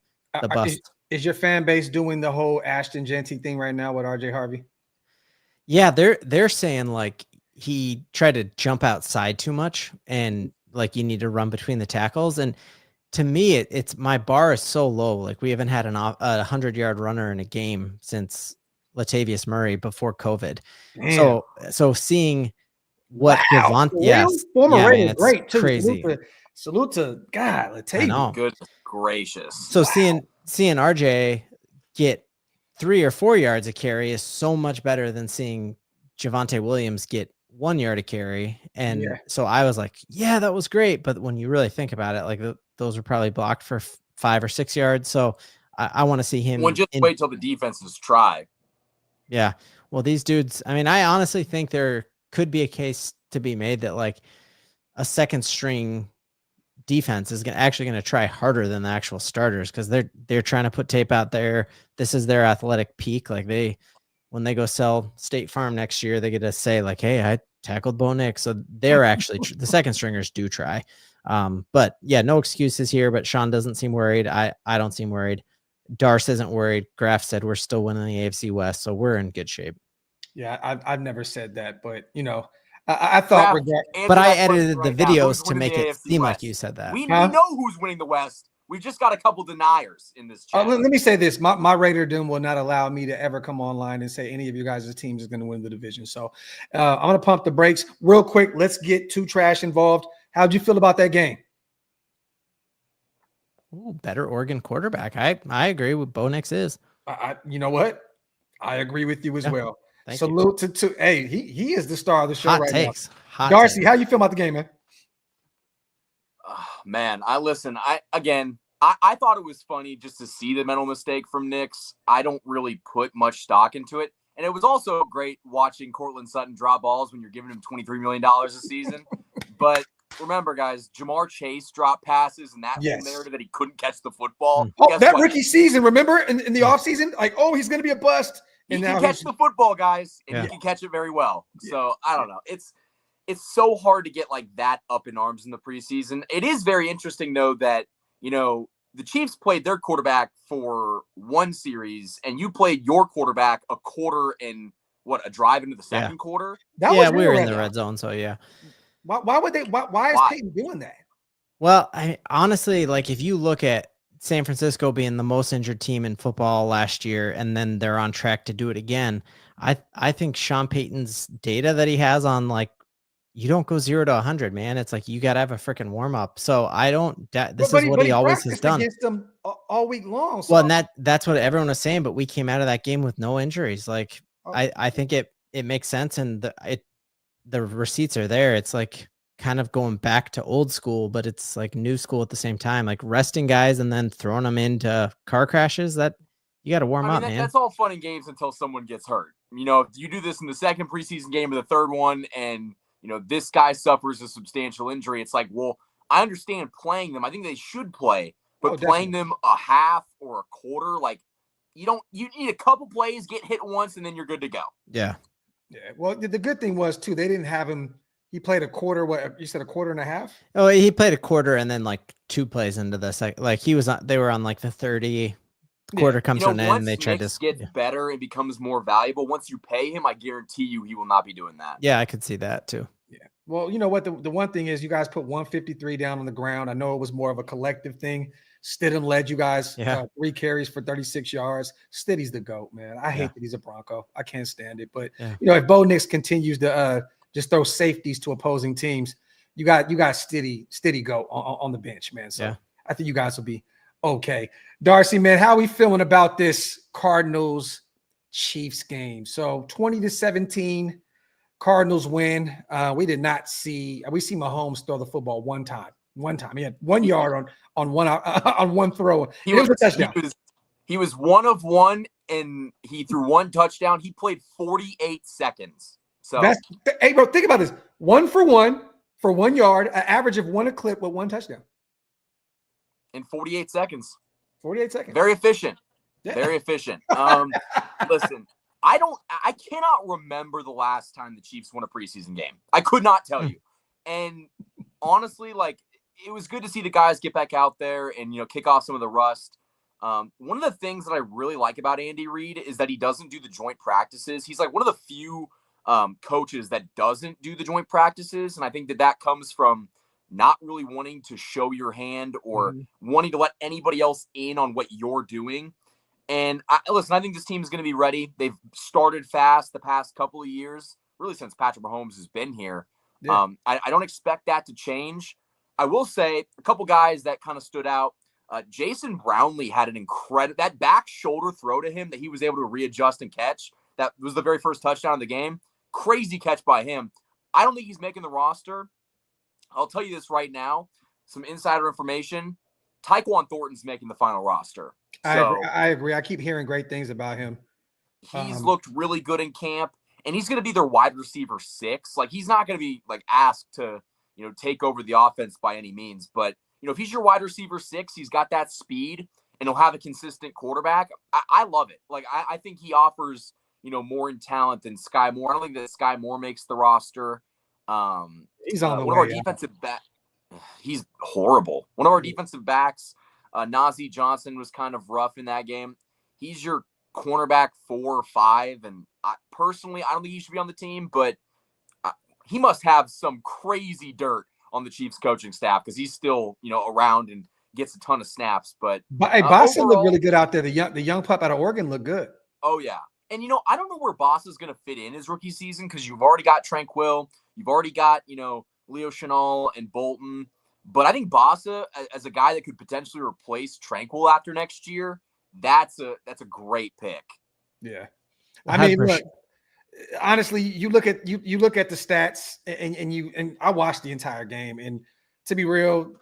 bust. Is your fan base doing the whole Ashton Jeanty thing right now with RJ Harvey? Yeah, they're saying he tried to jump outside too much, and you need to run between the tackles. And to me, it's my bar is so low. We haven't had a 100-yard runner in a game since Latavius Murray before COVID. Man. So seeing what Devontae, former Raiders, great too. Crazy. Salute to God, Latavius. Goodness gracious. So seeing RJ get 3 or 4 yards a carry is so much better than seeing Javonte Williams get 1 yard a carry. And so I was like, that was great. But when you really think about it, those were probably blocked for 5 or 6 yards. So I want to see him. Well, just wait till the defenses try. Yeah. Well, these dudes, I mean, I honestly think there could be a case to be made that a second string defense is actually going to try harder than the actual starters, because they're trying to put tape out there. This is their athletic peak. When they go sell State Farm next year, they get to say hey, I tackled Bo Nix. So they're actually the second stringers do try. But no excuses here. But Sean doesn't seem worried. I don't seem worried. Darce isn't worried. Graphk said we're still winning the AFC West, so we're in good shape. Yeah, I've never said that, but I thought. But I edited the videos to make it seem like you said that. We know who's winning the West. We just got a couple deniers in this chat. Let me say this. My Raiderdom will not allow me to ever come online and say any of you guys' teams is going to win the division. So I'm going to pump the brakes real quick. Let's get Two Trash involved. How'd you feel about that game? Ooh, better Oregon quarterback. I agree with Bo Nix is. You know what? I agree with you as well. Salute to hey, he is the star of the show Hot right takes. now. Darcy, how you feel about the game, man? man, I thought it was funny just to see the mental mistake from Nix. I don't really put much stock into it. And it was also great watching Cortland Sutton drop balls when you're giving him $23 million a season. But remember, guys, Jamar Chase dropped passes and that whole narrative that he couldn't catch the football. Oh, that rookie season, remember in the offseason? Like, oh, he's going to be a bust. And he can catch the football, guys, and he can catch it very well. So, I don't know. It's so hard to get like that up in arms in the preseason. It is very interesting, though, that, the Chiefs played their quarterback for one series, and you played your quarterback a quarter and a drive into the second quarter. We were in the red zone, so yeah. Why would they? Why is Peyton doing that? Well, honestly, like if you look at San Francisco being the most injured team in football last year, and then they're on track to do it again, I think Sean Payton's data that he has on like, you don't go 0 to 100, man. It's like you got to have a freaking warm up. So this is what he always has done against them all week long. So. Well, and that's what everyone was saying, but we came out of that game with no injuries. Like I think it makes sense, and the receipts are there. It's like kind of going back to old school, but it's like new school at the same time, like resting guys and then throwing them into car crashes. That you got to warm up, man. That's all fun and games until someone gets hurt. If you do this in the second preseason game or the third one, and this guy suffers a substantial injury, it's like, well, I understand playing them. I think they should play, but playing them a half or a quarter, like you need a couple plays, get hit once, and then you're good to go. Yeah. Yeah. Well, the good thing was too, they didn't have him. He played a quarter. What you said, a quarter and a half? Oh, he played a quarter and then like 2 plays into the second. Like they were on like the 30. Quarter comes to an end, and they tried to get better and becomes more valuable. Once you pay him, I guarantee you he will not be doing that. Yeah, I could see that too. Yeah. Well, you know what? The one thing is you guys put 153 down on the ground. I know it was more of a collective thing. Stidham led you guys 3 carries for 36 yards. Stiddy's the GOAT, man. I hate that he's a Bronco. I can't stand it. But if Bo Nix continues to just throw safeties to opposing teams, you got Stiddy GOAT on the bench, man. So I think you guys will be okay. Darcy, man, how are we feeling about this Cardinals Chiefs game? So 20-17, Cardinals win. We see Mahomes throw the football one time. He had 1 yard on one throw. It was a touchdown. He was 1 of 1, and he threw 1 touchdown. He played 48 seconds. So hey, bro, think about this: 1 for 1 for 1 yard, an average of 1 a clip with 1 touchdown in 48 seconds. 48 seconds. Very efficient. Yeah. Very efficient. Listen, I cannot remember the last time the Chiefs won a preseason game. I could not tell you. And honestly, like, it was good to see the guys get back out there and, kick off some of the rust. One of the things that I really like about Andy Reid is that he doesn't do the joint practices. He's like one of the few coaches that doesn't do the joint practices. And I think that comes from not really wanting to show your hand or wanting to let anybody else in on what you're doing. And I think this team is going to be ready. They've started fast the past couple of years, really since Patrick Mahomes has been here. Yeah. I don't expect that to change. I will say a couple guys that kind of stood out. Jason Brownlee had an incredible, that back shoulder throw to him that he was able to readjust and catch. That was the very first touchdown of the game. Crazy catch by him. I don't think he's making the roster. I'll tell you this right now, some insider information. Tyquan Thornton's making the final roster. So, I agree. I keep hearing great things about him. He's looked really good in camp, and he's going to be their wide receiver 6. Like, he's not going to be like asked to, take over the offense by any means. But, if he's your wide receiver 6, he's got that speed, and he'll have a consistent quarterback. I love it. Like, I think he offers, more in talent than Sky Moore. I don't think that Sky Moore makes the roster. He's on the way. One of our defensive back. He's horrible. One of our defensive backs, Najee Johnson, was kind of rough in that game. He's your cornerback 4 or 5, and personally, I don't think he should be on the team, but he must have some crazy dirt on the Chiefs coaching staff because he's still, around and gets a ton of snaps. But hey, Boston looked really good out there. The young pup out of Oregon looked good. Oh yeah, and I don't know where Boss is going to fit in his rookie season because you've already got Tranquil, you've already got Leo Chenal and Bolton. But I think Bossa, as a guy that could potentially replace Tranquil after next year, that's a great pick. Yeah. I mean, look, honestly, you look at the stats and I watched the entire game, and to be real,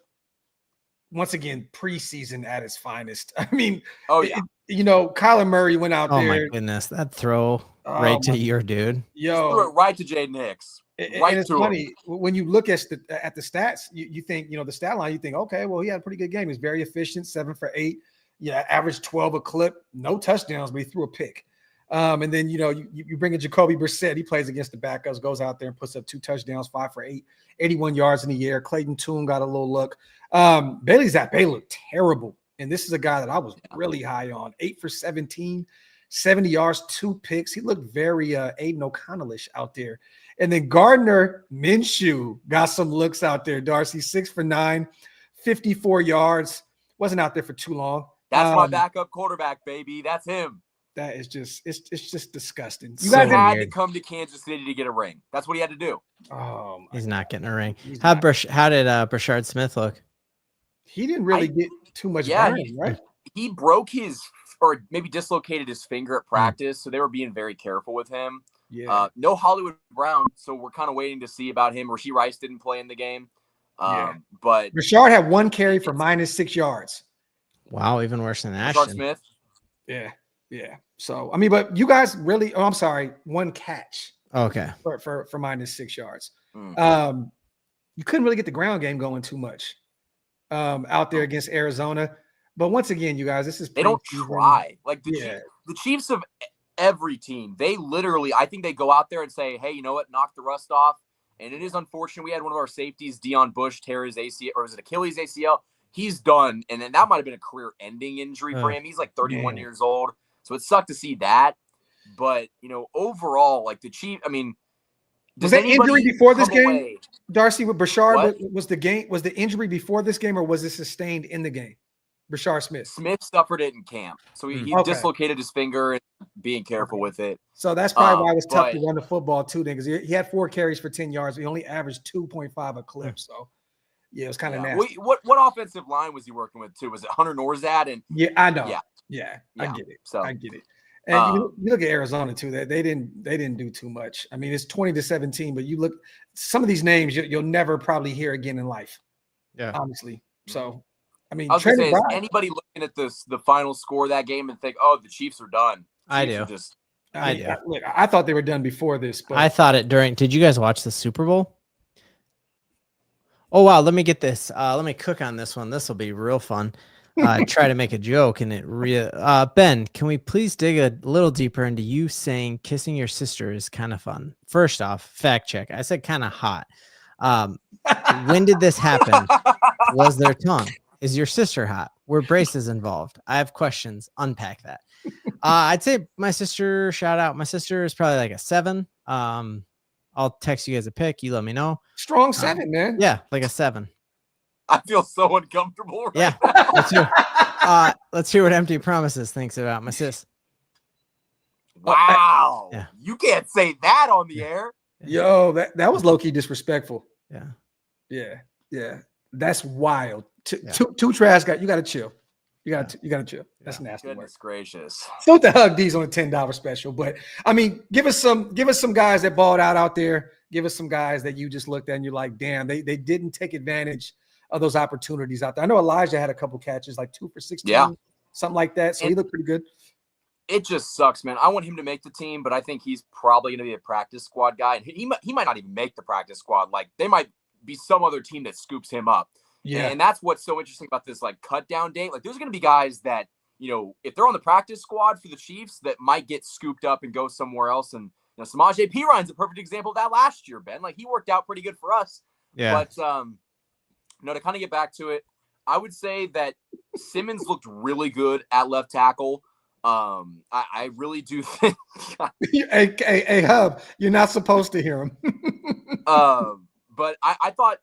once again, preseason at its finest. I mean, yeah. Kyler Murray went out there. Oh my goodness, that throw right to your dude. Yo, threw it right to Jaden Hicks. Right and it's to funny him. when you look at the stats, you think, the stat line, you think, okay, well, he had a pretty good game. He's very efficient, 7 for 8. Yeah, average 12 a clip, no touchdowns, but he threw a pick. And then, you bring in Jacoby Brissett. He plays against the backups, goes out there and puts up 2 touchdowns, 5 for 8, 81 yards in the air. Clayton Tune got a little look. Bailey Zappi looked terrible. And this is a guy that I was really high on. 8 for 17, 70 yards, 2 picks. He looked very Aiden O'Connell-ish out there. And then Gardner Minshew got some looks out there, Darcy. 6 for 9, 54 yards. Wasn't out there for too long. That's my backup quarterback, baby. That's him. That is just it's just disgusting. You guys had to come to Kansas City to get a ring. That's what he had to do. He's not getting a ring. How did Brashard Smith look? He didn't really get too much burn, right? He broke or maybe dislocated his finger at practice, so they were being very careful with him. Yeah. No Hollywood Brown, so we're kind of waiting to see about him. Rasheed Rice didn't play in the game. But Rashard had 1 carry for -6 yards. Wow, even worse than Ashton. Smith. Yeah. So I mean, but you guys really, I'm sorry, 1 catch. Okay. For -6 yards. You couldn't really get the ground game going too much out there against Arizona. But once again, you guys, they don't try. Like the Chiefs of every team, they literally, I think they go out there and say, hey, you know what, knock the rust off. And it is unfortunate. We had one of our safeties, Deion Bush, tear his ACL, or was it Achilles ACL? He's done. And then that might have been a career-ending injury for him. He's like 31 years old. So it sucked to see that. But, overall, like the Chiefs, I mean, was that injury before this game, away? Darcy, with Brashard? Was the injury before this game, or was it sustained in the game? Brashard Smith. Smith suffered it in camp. So he dislocated his finger and being careful with it. So that's probably why it was tough to run the football too, then, because he had 4 carries for 10 yards. He only averaged 2.5 a clip. So it was kind of nasty. What offensive line was he working with too? Was it Hunter Norzad? And I know. Yeah, I get it. So I get it. And you look at Arizona too. They didn't do too much. I mean, it's 20-17, but you look some of these names you'll never probably hear again in life. Yeah, honestly. So I mean, I was gonna say, is anybody looking at the final score of that game and think, oh, the Chiefs are done? I do. Look, I thought they were done before this, but I thought it during. Did you guys watch the Super Bowl? Oh wow, let me get this. Let me cook on this one. This will be real fun. Try to make a joke and it Ben, can we please dig a little deeper into you saying kissing your sister is kind of fun? First off, fact check. I said kind of hot. When did this happen? Was their tongue? Is your sister hot? Were braces involved? I have questions. Unpack that. I'd say my sister, shout out. My sister is probably like a 7. I'll text you guys a pic. You let me know. Strong 7, man. Yeah, like a 7. I feel so uncomfortable. Right let's hear what Empty Promises thinks about my sis. Wow. You can't say that on the air. Yo, that was low-key disrespectful. Yeah. That's wild. Two trash guys. You got to chill. You got to chill. That's nasty. Goodness gracious. Still to hug these on a $10 special, but I mean, give us some guys that balled out there. Give us some guys that you just looked at and you're like, damn, they didn't take advantage of those opportunities out there. I know Elijah had a couple catches, like 2 for 16, something like that. So he looked pretty good. It just sucks, man. I want him to make the team, but I think he's probably going to be a practice squad guy. And he might not even make the practice squad. Like they might be some other team that scoops him up. Yeah. And that's what's so interesting about this like cut down date. Like there's going to be guys that, if they're on the practice squad for the Chiefs that might get scooped up and go somewhere else. And Samaje Perine a perfect example of that last year, Ben. Like he worked out pretty good for us. Yeah. But to kind of get back to it, I would say that Simmons looked really good at left tackle. I really do think. hey, Hub, you're not supposed to hear him. But I thought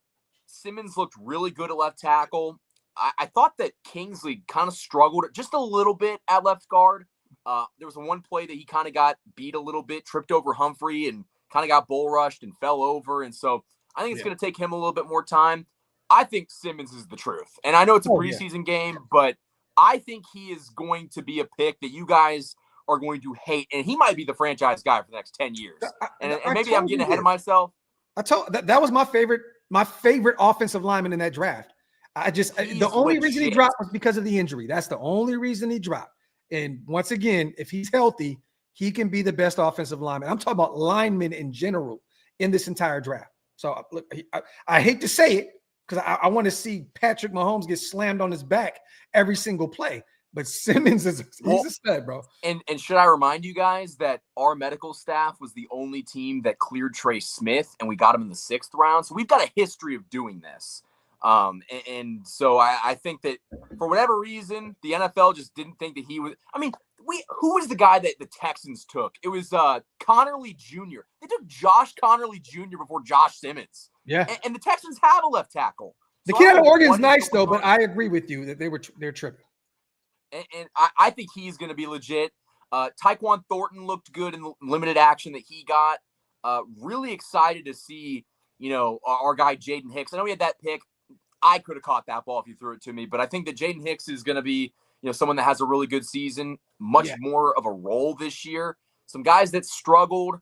Simmons looked really good at left tackle. I thought that Kingsley kind of struggled just a little bit at left guard. There was one play that he kind of got beat a little bit, tripped over Humphrey and kind of got bull rushed and fell over. And so I think it's going to take him a little bit more time. I think Simmons is the truth. And I know it's a preseason game, but I think he is going to be a pick that you guys are going to hate. And he might be the franchise guy for the next 10 years. And maybe I'm getting ahead of myself. That was my favorite offensive lineman in that draft. The only reason he dropped was because of the injury. That's the only reason he dropped. And once again, if he's healthy, he can be the best offensive lineman. I'm talking about linemen in general in this entire draft. So look, I hate to say it because I want to see Patrick Mahomes get slammed on his back every single play. But Simmons he's a stud, bro. And should I remind you guys that our medical staff was the only team that cleared Trey Smith, and we got him in the 6th round. So we've got a history of doing this. And so I think that for whatever reason, the NFL just didn't think that he was. I mean, who was the guy that the Texans took? It was Connerly Jr. They took Josh Connerly Jr. before Josh Simmons. Yeah, and the Texans have a left tackle. The kid out of Oregon's nice though, but I agree with you that they're tripping. And I think he's going to be legit. Tyquan Thornton looked good in the limited action that he got. Really excited to see, our guy Jaden Hicks. I know we had that pick. I could have caught that ball if you threw it to me, but I think that Jaden Hicks is going to be, someone that has a really good season, much more of a role this year. Some guys that struggled.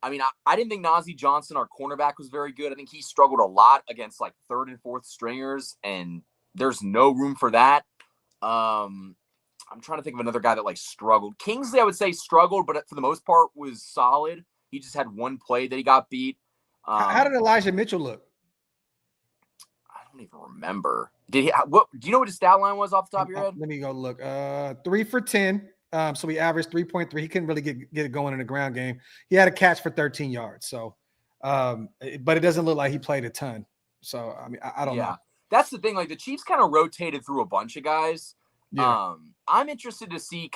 I mean, I didn't think Najee Johnson, our cornerback, was very good. I think he struggled a lot against like 3rd and 4th stringers, and there's no room for that. I'm trying to think of another guy that like struggled. Kingsley, I would say struggled, but for the most part was solid. He just had one play that he got beat. How did Elijah Mitchell look? I don't even remember. Did he? What do you know what his stat line was off the top of your head? Let me go look. 3 for 10. So he averaged 3.3. He couldn't really get it going in the ground game. He had a catch for 13 yards. So, but it doesn't look like he played a ton. So I mean, I don't know. That's the thing. Like the Chiefs kind of rotated through a bunch of guys. Yeah. I'm interested to see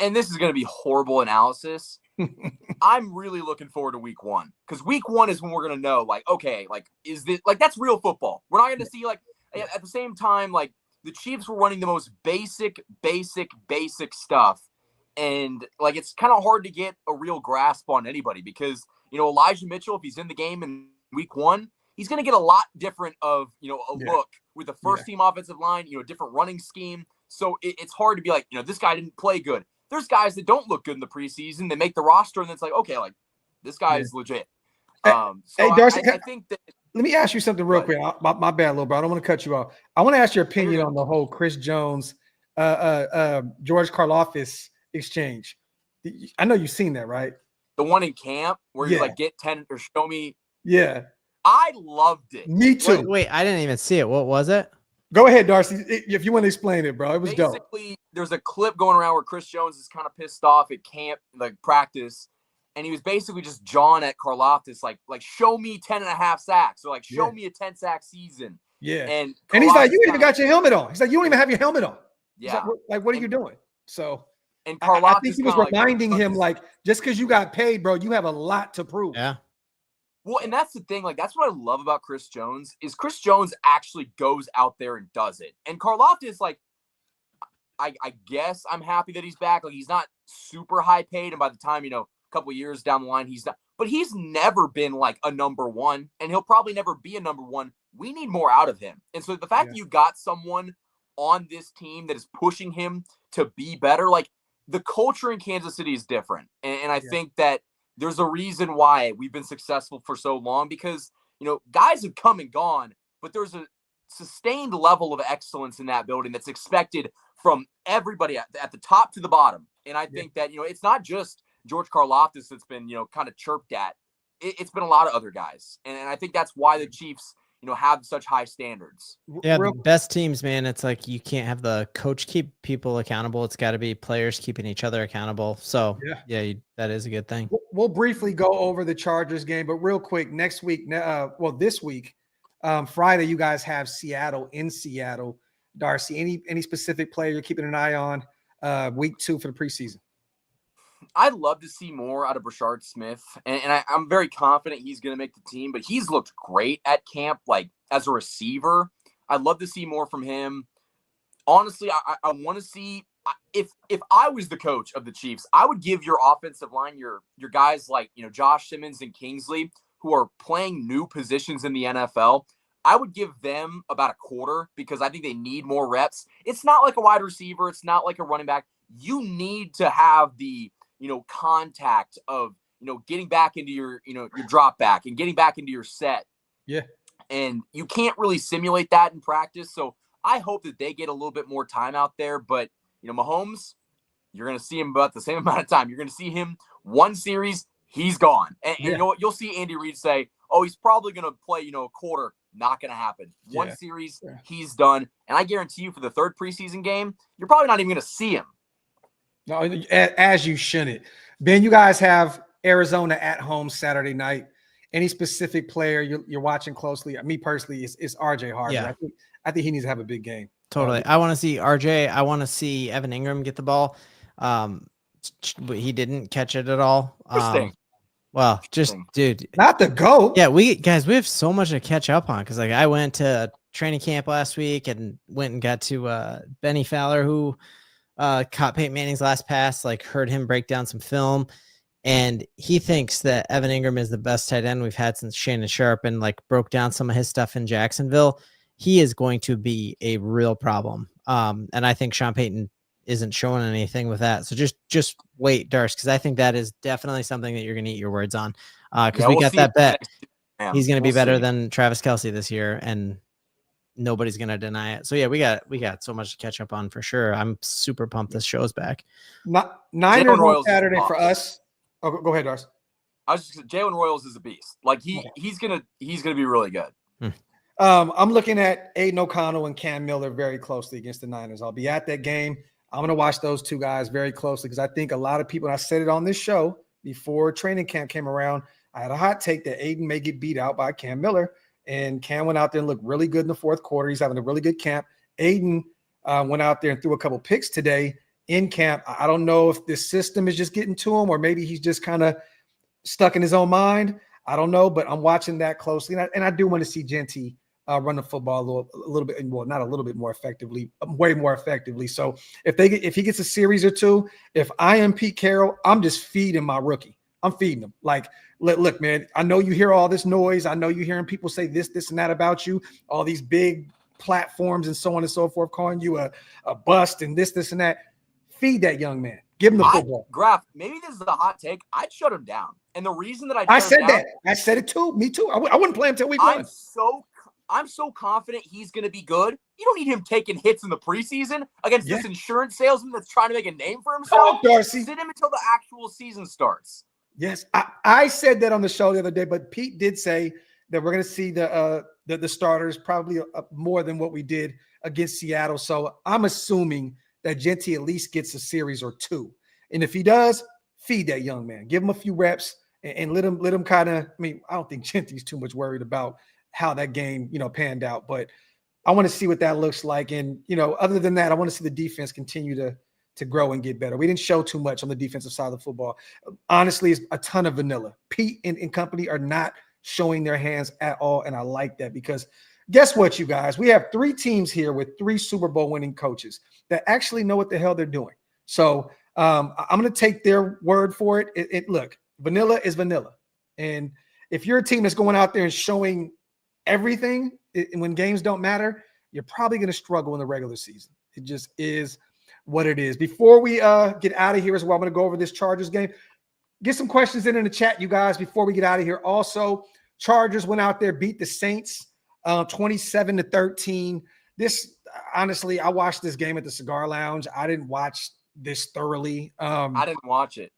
and this is going to be horrible analysis. I'm really looking forward to week 1 because week 1 is when we're going to know, like, okay, like, is this like that's real football? We're not going to see like at the same time, like the Chiefs were running the most basic stuff. And like, it's kind of hard to get a real grasp on anybody because, Elijah Mitchell, if he's in the game in week 1, he's going to get a lot different of, look with the first team offensive line, different running scheme. So it's hard to be like, this guy didn't play good. There's guys that don't look good in the preseason. They make the roster and it's like, okay, like this guy is legit. Hey, Darcy, I think that. Let me ask you something real quick. My bad, little bro. I don't want to cut you off. I want to ask your opinion on the whole Chris Jones, George Karlaftis exchange. I know you've seen that, right? The one in camp where he's like, get 10 or show me. Yeah. I loved it. Me too. Wait, I didn't even see it. What was it? Go ahead, Darcy. If you want to explain it, bro. It was dope. Basically, there's a clip going around where Chris Jones is kind of pissed off at camp, like practice. And he was basically just jawing at Karlaftis, like show me 10.5 sacks. Or like, show me a 10-sack season. Yeah. And he's like, you ain't even got your helmet on. He's like, you don't even have your helmet on. Yeah. Like, what are you doing? So and Karlaftis, I think he was reminding him, like, just because you got paid, bro, you have a lot to prove. Yeah. Well, and that's the thing. Like, that's what I love about Chris Jones is Chris Jones actually goes out there and does it. And Karlaftis, like, I guess I'm happy that he's back. Like, he's not super high paid. And by the time, a couple of years down the line, he's not. But he's never been, like, a number one. And he'll probably never be a number one. We need more out of him. And so the fact that you got someone on this team that is pushing him to be better, like, the culture in Kansas City is different. And I think that there's a reason why we've been successful for so long because, guys have come and gone, but there's a sustained level of excellence in that building that's expected from everybody at the top to the bottom. And I think that, it's not just George Karlaftis that's been, kind of chirped at. It's been a lot of other guys. And I think that's why the Chiefs, have such high standards. Yeah, the best teams, man, it's like you can't have the coach keep people accountable. It's got to be players keeping each other accountable. So, that is a good thing. We'll briefly go over the Chargers game, but real quick, next week, this week, Friday, you guys have Seattle in Seattle. Darcy, any specific player you're keeping an eye on week 2 for the preseason? I'd love to see more out of Brashard Smith, and I'm very confident he's going to make the team, but he's looked great at camp, like as a receiver. I'd love to see more from him. Honestly, I want to see if I was the coach of the Chiefs, I would give your offensive line, your guys like, Josh Simmons and Kingsley, who are playing new positions in the NFL, I would give them about a quarter because I think they need more reps. It's not like a wide receiver. It's not like a running back. You need to have the, contact of, getting back into your, your drop back and getting back into your set. Yeah. And you can't really simulate that in practice. So I hope that they get a little bit more time out there. But, Mahomes, you're going to see him about the same amount of time. You're going to see him one series, he's gone. And you'll see Andy Reid say, oh, he's probably going to play, a quarter. Not going to happen. One series, he's done. And I guarantee you for the third preseason game, you're probably not even going to see him. No, as you shouldn't. Ben, you guys have Arizona at home Saturday night. Any specific player you're watching closely? Me personally, is RJ Harvey. Yeah. I think he needs to have a big game. Totally. I want to see RJ. I want to see Evan Ingram get the ball. He didn't catch it at all. Well, just dude, not the GOAT. Yeah, we have so much to catch up on because I went to training camp last week and went and got to Benny Fowler, who caught Peyton Manning's last pass. Heard him break down some film, and he thinks that Evan Ingram is the best tight end we've had since Shannon Sharp, and broke down some of his stuff in Jacksonville. He is going to be a real problem. And I think Sean Payton isn't showing anything with that. So just wait, Darce, because I think that is definitely something that you're going to eat your words on. Because we got that bet. He's going to be better than Travis Kelce this year, and nobody's going to deny it. So yeah, we got so much to catch up on for sure. I'm super pumped this show's back. Niners on Saturday for us. Oh, go ahead, Darce. Jalen Royals is a beast. He's gonna be really good. I'm looking at Aiden O'Connell and Cam Miller very closely against the Niners. I'll be at that game. I'm going to watch those two guys very closely because I think a lot of people, and I said it on this show before training camp came around, I had a hot take that Aiden may get beat out by Cam Miller, and Cam went out there and looked really good in the fourth quarter. He's having a really good camp. Aiden went out there and threw a couple picks today in camp. I don't know if this system is just getting to him or maybe he's just kind of stuck in his own mind. I don't know, but I'm watching that closely. And I do want to see Jeanty run the football a little bit, well, not a little bit more effectively, way more effectively. So if he gets a series or two, if I am Pete Carroll, I'm just feeding my rookie. I'm feeding him. Look, man, I know you hear all this noise. I know you're hearing people say this, and that about you, all these big platforms and so on and so forth, calling you a bust and this, and that. Feed that young man. Give him the football. Graphk, maybe this is a hot take. I'd shut him down. And the reason that I said that. I said it too. Me too. I wouldn't play him till week one. I'm so confident he's going to be good. You don't need him taking hits in the preseason against this insurance salesman that's trying to make a name for himself. Oh, Darcy. Sit him until the actual season starts. Yes, I said that on the show the other day, but Pete did say that we're going to see the starters probably more than what we did against Seattle. So I'm assuming that Jeanty at least gets a series or two. And if he does, feed that young man. Give him a few reps and let him kind of – I don't think Jeanty's too much worried about how that game, panned out. But I want to see what that looks like. And, other than that, I want to see the defense continue to grow and get better. We didn't show too much on the defensive side of the football. Honestly, it's a ton of vanilla. Pete and company are not showing their hands at all, and I like that because guess what, you guys? We have 3 teams here with 3 Super Bowl winning coaches that actually know what the hell they're doing. So I'm going to take their word for it. Look, vanilla is vanilla. And if you're a team that's going out there and showing everything when games don't matter, you're probably going to struggle in the regular season. It just is what it is. Before we get out of here as well, I'm going to go over this Chargers game. Get some questions in the chat, you guys, before we get out of here. Also, Chargers went out there, beat the Saints 27-13. This, honestly, I watched this game at the Cigar Lounge. I didn't watch this thoroughly. I didn't watch it.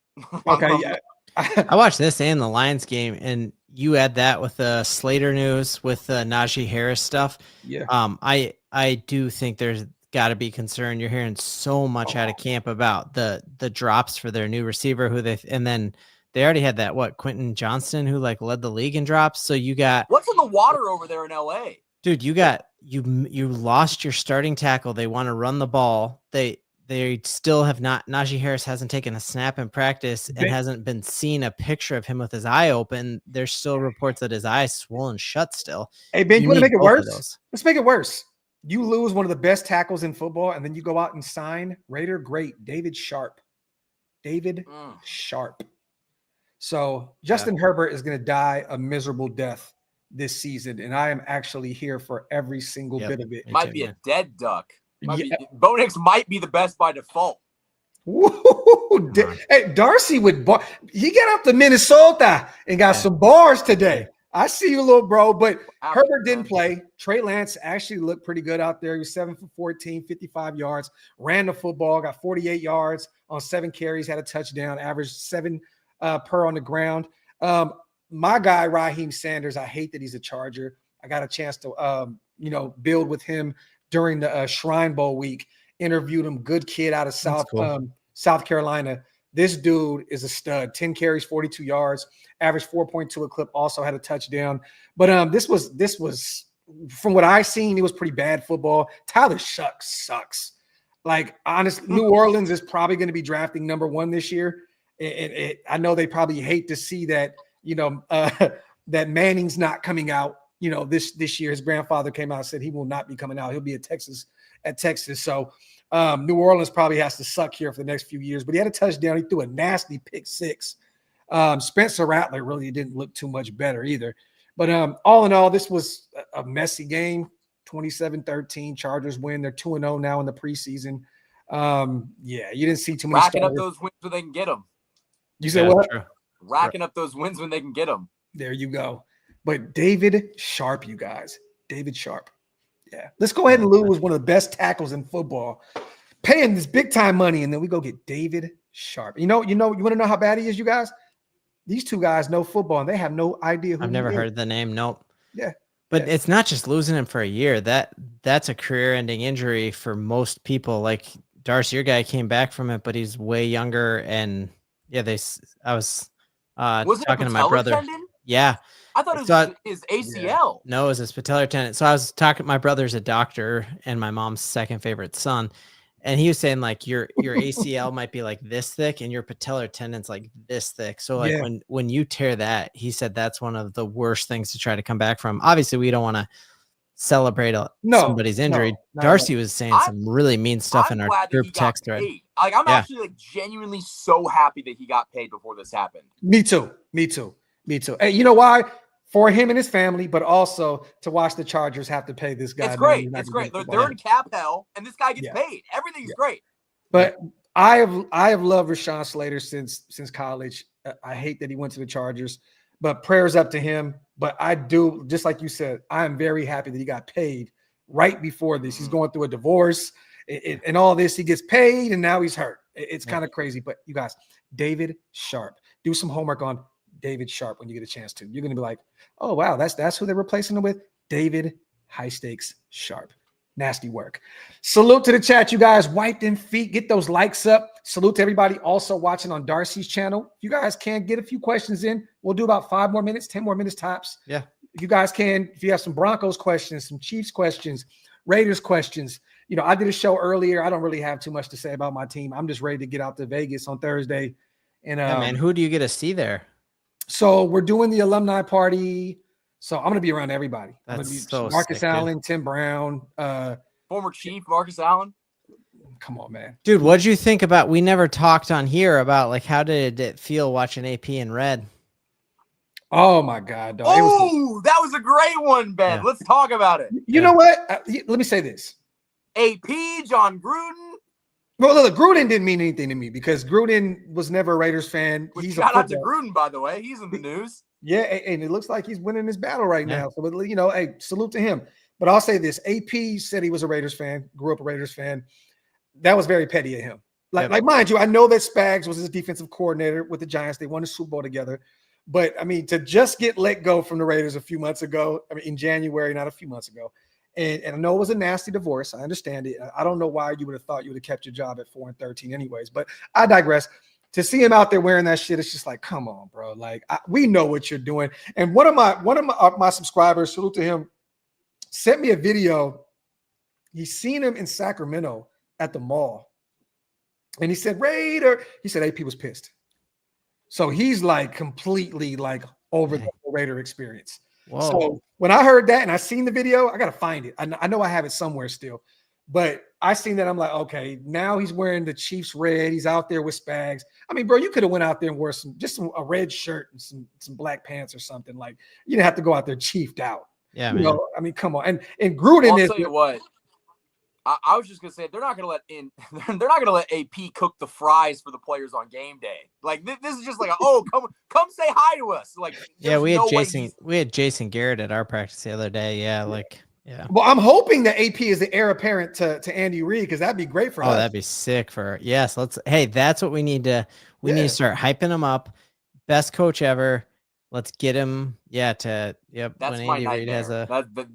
Okay, yeah. I watched this and the Lions game, and you add that with the Slater news with the Najee Harris stuff. Yeah. I do think there's got to be concern. You're hearing so much out of camp about the drops for their new receiver and then they already had that Quentin Johnston who led the league in drops. So you got what's in the water over there in LA? Dude, you lost your starting tackle. They want to run the ball. They still have not. Najee Harris hasn't taken a snap in practice and hasn't been seen a picture of him with his eye open. There's still reports that his eye's swollen shut still. Hey, Ben, you want to make it worse? Let's make it worse. You lose one of the best tackles in football, and then you go out and sign Raider great David Sharp. Sharp. So Justin Herbert is going to die a miserable death this season, and I am actually here for every single bit of it. Might be a dead duck. Bo Nix might be the best by default. Hey, Darcy he got up to Minnesota and got some bars today. I see you, little bro. But Herbert didn't play. Trey Lance actually looked pretty good out there. He was 7 for 14, 55 yards, ran the football, got 48 yards on 7 carries, had a touchdown, averaged 7 per on the ground. My guy, Raheem Sanders, I hate that he's a Charger. I got a chance to, build with him during the Shrine Bowl week. Interviewed him, good kid out of South Carolina. This dude is a stud. 10 carries, 42 yards, averaged 4.2 a clip. Also had a touchdown. But this was from what I seen, it was pretty bad football. Tyler sucks. Like honestly, New Orleans is probably going to be drafting number 1 this year. And I know they probably hate to see that. That Manning's not coming out. This year his grandfather came out and said he will not be coming out. He'll be at Texas. So New Orleans probably has to suck here for the next few years. But he had a touchdown. He threw a nasty pick 6. Spencer Rattler really didn't look too much better either. But all in all, this was a messy game. 27-13. Chargers win. They're 2-0 now in the preseason. You didn't see too many. Racking up those wins when they can get them. You said what? True. Racking up those wins when they can get them. There you go. But David Sharp, you guys. David Sharp. Yeah. Let's go ahead and lose one of the best tackles in football. Paying this big time money, and then we go get David Sharp. You want to know how bad he is, you guys? These two guys know football, and they have no idea who I've never heard the name. Nope. Yeah. But it's not just losing him for a year. That's a career-ending injury for most people. Like Darcy, your guy came back from it, but he's way younger. And I was talking to my brother. Tendon? Yeah. I thought it was his ACL. Yeah. No, it was his patellar tendon. So I was talking. My brother's a doctor and my mom's second favorite son, and he was saying like your ACL might be like this thick and your patellar tendon's like this thick. So like when you tear that, he said that's one of the worst things to try to come back from. Obviously, we don't want to celebrate somebody's injury. Darcy was saying some really mean stuff in our group text thread. Like I'm actually like genuinely so happy that he got paid before this happened. Me too. Hey, you know why? For him and his family, but also to watch the Chargers have to pay this guy. It's great. They're in cap hell, and this guy gets paid. Everything's great. But I have loved Rashawn Slater since college. I hate that he went to the Chargers, but prayers up to him. But I do, just like you said, I am very happy that he got paid right before this. He's going through a divorce and all this. He gets paid, and now he's hurt. It's kind of crazy. But you guys, David Sharp, do some homework on David Sharp when you get a chance to. You're going to be like, oh, wow, that's who they're replacing him with? David High Stakes Sharp. Nasty work. Salute to the chat, you guys. Wipe them feet. Get those likes up. Salute to everybody also watching on Darcy's channel. If you guys can get a few questions in, we'll do about 5 more minutes, 10 more minutes tops. Yeah. If you guys can, if you have some Broncos questions, some Chiefs questions, Raiders questions. I did a show earlier. I don't really have too much to say about my team. I'm just ready to get out to Vegas on Thursday. And man, who do you get to see there? So we're doing the alumni party. So I'm going to be around everybody. That's so Marcus sick, Allen, dude. Tim Brown. Former Chief Marcus Allen. Come on, man. Dude, what'd you think about, we never talked on here about like, how did it feel watching AP in red? Oh my God. Dog. That was a great one, Ben. Yeah. Let's talk about it. You know what? Let me say this. AP, John Gruden. Well, look, Gruden didn't mean anything to me because Gruden was never a Raiders fan. Shout out to Gruden, by the way. He's in the news. Yeah, and it looks like he's winning this battle right now. So, hey, salute to him. But I'll say this. AP said he was a Raiders fan, grew up a Raiders fan. That was very petty of him. Like, mind you, I know that Spags was his defensive coordinator with the Giants. They won the Super Bowl together. But, I mean, to just get let go from the Raiders a few months ago, in January, not a few months ago, and I know it was a nasty divorce. I understand it. I don't know why you would have thought you would have kept your job at 4-13 anyways, but I digress. To see him out there wearing that shit, it's just like, come on, bro. Like, we know what you're doing. And one of my subscribers, salute to him, sent me a video. He's seen him in Sacramento at the mall. And he said, Raider. He said AP was pissed. So he's like completely like over the Raider experience. Whoa. So when I heard that and I seen the video, I got to find it. I know I have it somewhere still, but I seen that. I'm like, okay, now he's wearing the Chiefs red. He's out there with Spags. I mean, bro, you could have went out there and wore a red shirt and some black pants or something. Like, you didn't have to go out there chiefed out. Yeah, man. I mean, come on. And Gruden I'll tell you what. I was just gonna say they're not gonna let AP cook the fries for the players on game day. Like this is just like come say hi to us. Like we had Jason Garrett at our practice the other day. Yeah. Well, I'm hoping that AP is the heir apparent to Andy Reid, because that'd be great for us. Oh, that'd be sick for yes. That's what we need to need to start hyping him up. Best coach ever. Let's get him. That's when Andy Reid has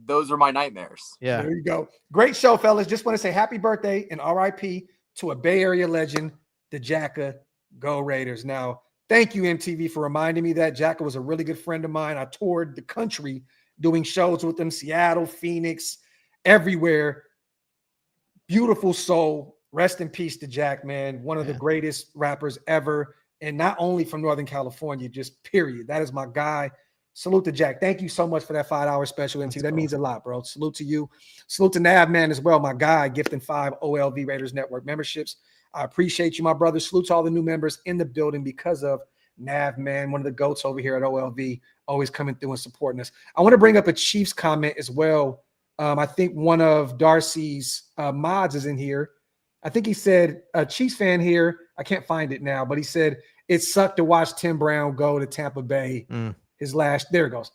those are my nightmares. Yeah. There you go. Great show, fellas. Just want to say happy birthday and RIP to a Bay Area legend, the Jacka. Go Raiders. Now, thank you, MTV, for reminding me that Jacka was a really good friend of mine. I toured the country doing shows with him, Seattle, Phoenix, everywhere. Beautiful soul. Rest in peace to Jack, man. One of the greatest rappers ever. And not only from Northern California, just period. That is my guy. Salute to Jack. Thank you so much for that $5 special, MT. That means a lot, bro. Salute to you. Salute to Nav, man, as well. My guy, gifting 5 OLV Raiders Network memberships. I appreciate you, my brother. Salute to all the new members in the building because of Nav, man, one of the GOATs over here at OLV, always coming through and supporting us. I want to bring up a Chiefs comment as well. I think one of Darcy's mods is in here. I think he said, a Chiefs fan here, I can't find it now, but he said, it sucked to watch Tim Brown go to Tampa Bay. His last, there it goes.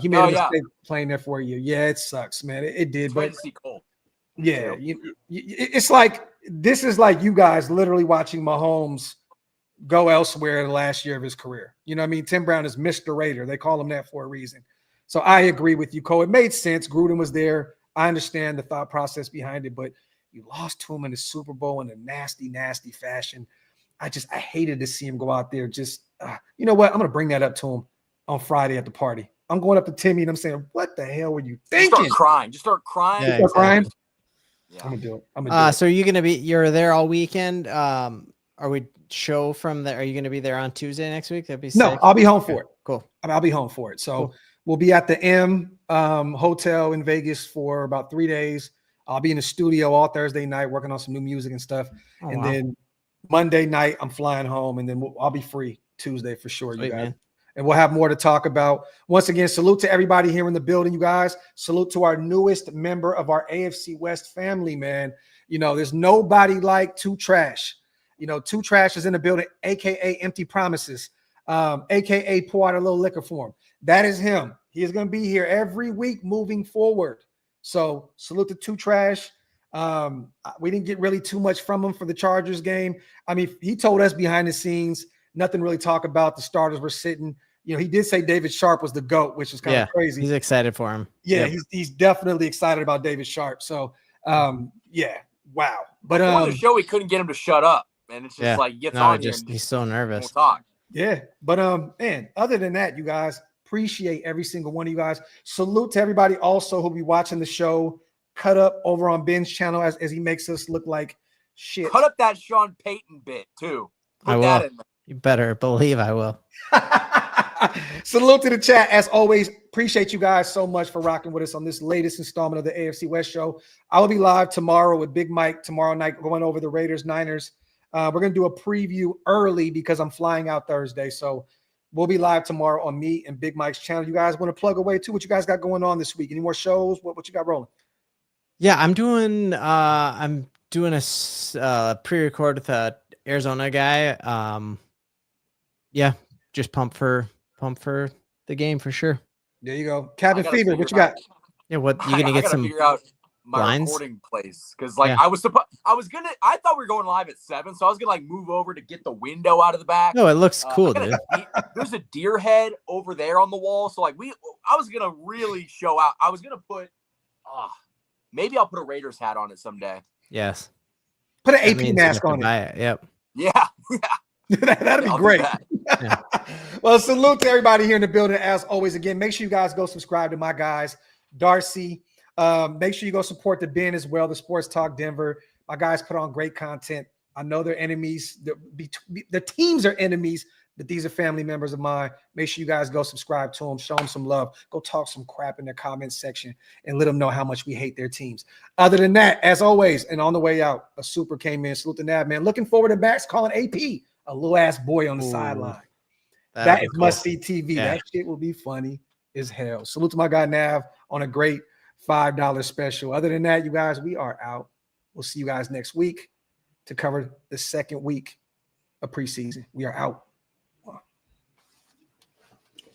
He made a mistake playing there for you. Yeah, it sucks, man. It did. But yeah, it's like, this is like you guys literally watching Mahomes go elsewhere in the last year of his career. You know what I mean? Tim Brown is Mr. Raider. They call him that for a reason. So I agree with you, Cole. It made sense. Gruden was there. I understand the thought process behind it, but you lost to him in the Super Bowl in a nasty, nasty fashion. I hated to see him go out there. Just, you know what? I'm going to bring that up to him on Friday at the party. I'm going up to Timmy and I'm saying, what the hell were you thinking? Just start crying. Yeah, exactly. Crying? Yeah. I'm going to do it. So you're there all weekend. Are we show from there? Are you going to be there on Tuesday next week? That'd be sick. No, I'll be home for it. Cool. I'll be home for it. So we'll be at the M Hotel in Vegas for about 3 days. I'll be in the studio all Thursday night working on some new music and stuff. Then Monday night, I'm flying home, and then I'll be free Tuesday for sure, you guys. Man. And we'll have more to talk about. Once again, salute to everybody here in the building, you guys. Salute to our newest member of our AFC West family, man. You know, there's nobody like Two Trash. You know, Two Trash is in the building, a.k.a. Empty Promises, a.k.a. pour out a little liquor for him. That is him. He is going to be here every week moving forward. So salute to Two Trash. We didn't get really too much from him for the Chargers game. I mean, he told us behind the scenes, nothing really talk about. The starters were sitting. You know, he did say David Sharp was the GOAT, which is kind of crazy. He's excited for him. Yeah, he's definitely excited about David Sharp. So, wow. But on the show, we couldn't get him to shut up, and it's just like he's so nervous. Talk. Yeah, but man, other than that, you guys, appreciate every single one of you guys. Salute to everybody also who'll be watching the show cut up over on Ben's channel as he makes us look like shit. Cut up that Sean Payton bit too. Put that in there. You better believe I will. Salute to the chat. As always, appreciate you guys so much for rocking with us on this latest installment of the AFC West show. I will be live tomorrow with Big Mike tomorrow night going over the Raiders-Niners. We're going to do a preview early because I'm flying out Thursday. So we'll be live tomorrow on me and Big Mike's channel. You guys want to plug away too? What you guys got going on this week? Any more shows? What you got rolling? Yeah, I'm doing a pre-record with a Arizona guy. Just pump for the game for sure. There you go. Cabin Fever, what you got? Yeah, what you gonna get some figure out my lines? Recording place because I thought we were going live at 7, so I was gonna move over to get the window out of the back. No, it looks cool, dude. There's a deer head over there on the wall, so I was gonna really show out. I was gonna put maybe I'll put a Raiders hat on it someday. Yes. Put an AP mask on it. Yep. Yeah. That'd be great. Yeah. Well, salute to everybody here in the building. As always, again, make sure you guys go subscribe to my guys, Darcy. Make sure you go support the Ben as well, the Sports Talk Denver. My guys put on great content. I know they're enemies. The teams are enemies, but these are family members of mine. Make sure you guys go subscribe to them, show them some love, go talk some crap in their comment section and let them know how much we hate their teams. Other than that, as always, and on the way out, a super came in. Salute to Nav, man. Looking forward to Max calling AP a little ass boy on the sideline. That is must-see TV. Yeah. That shit will be funny as hell. Salute to my guy Nav on a great $5 special. Other than that, you guys, we are out. We'll see you guys next week to cover the second week of preseason. We are out.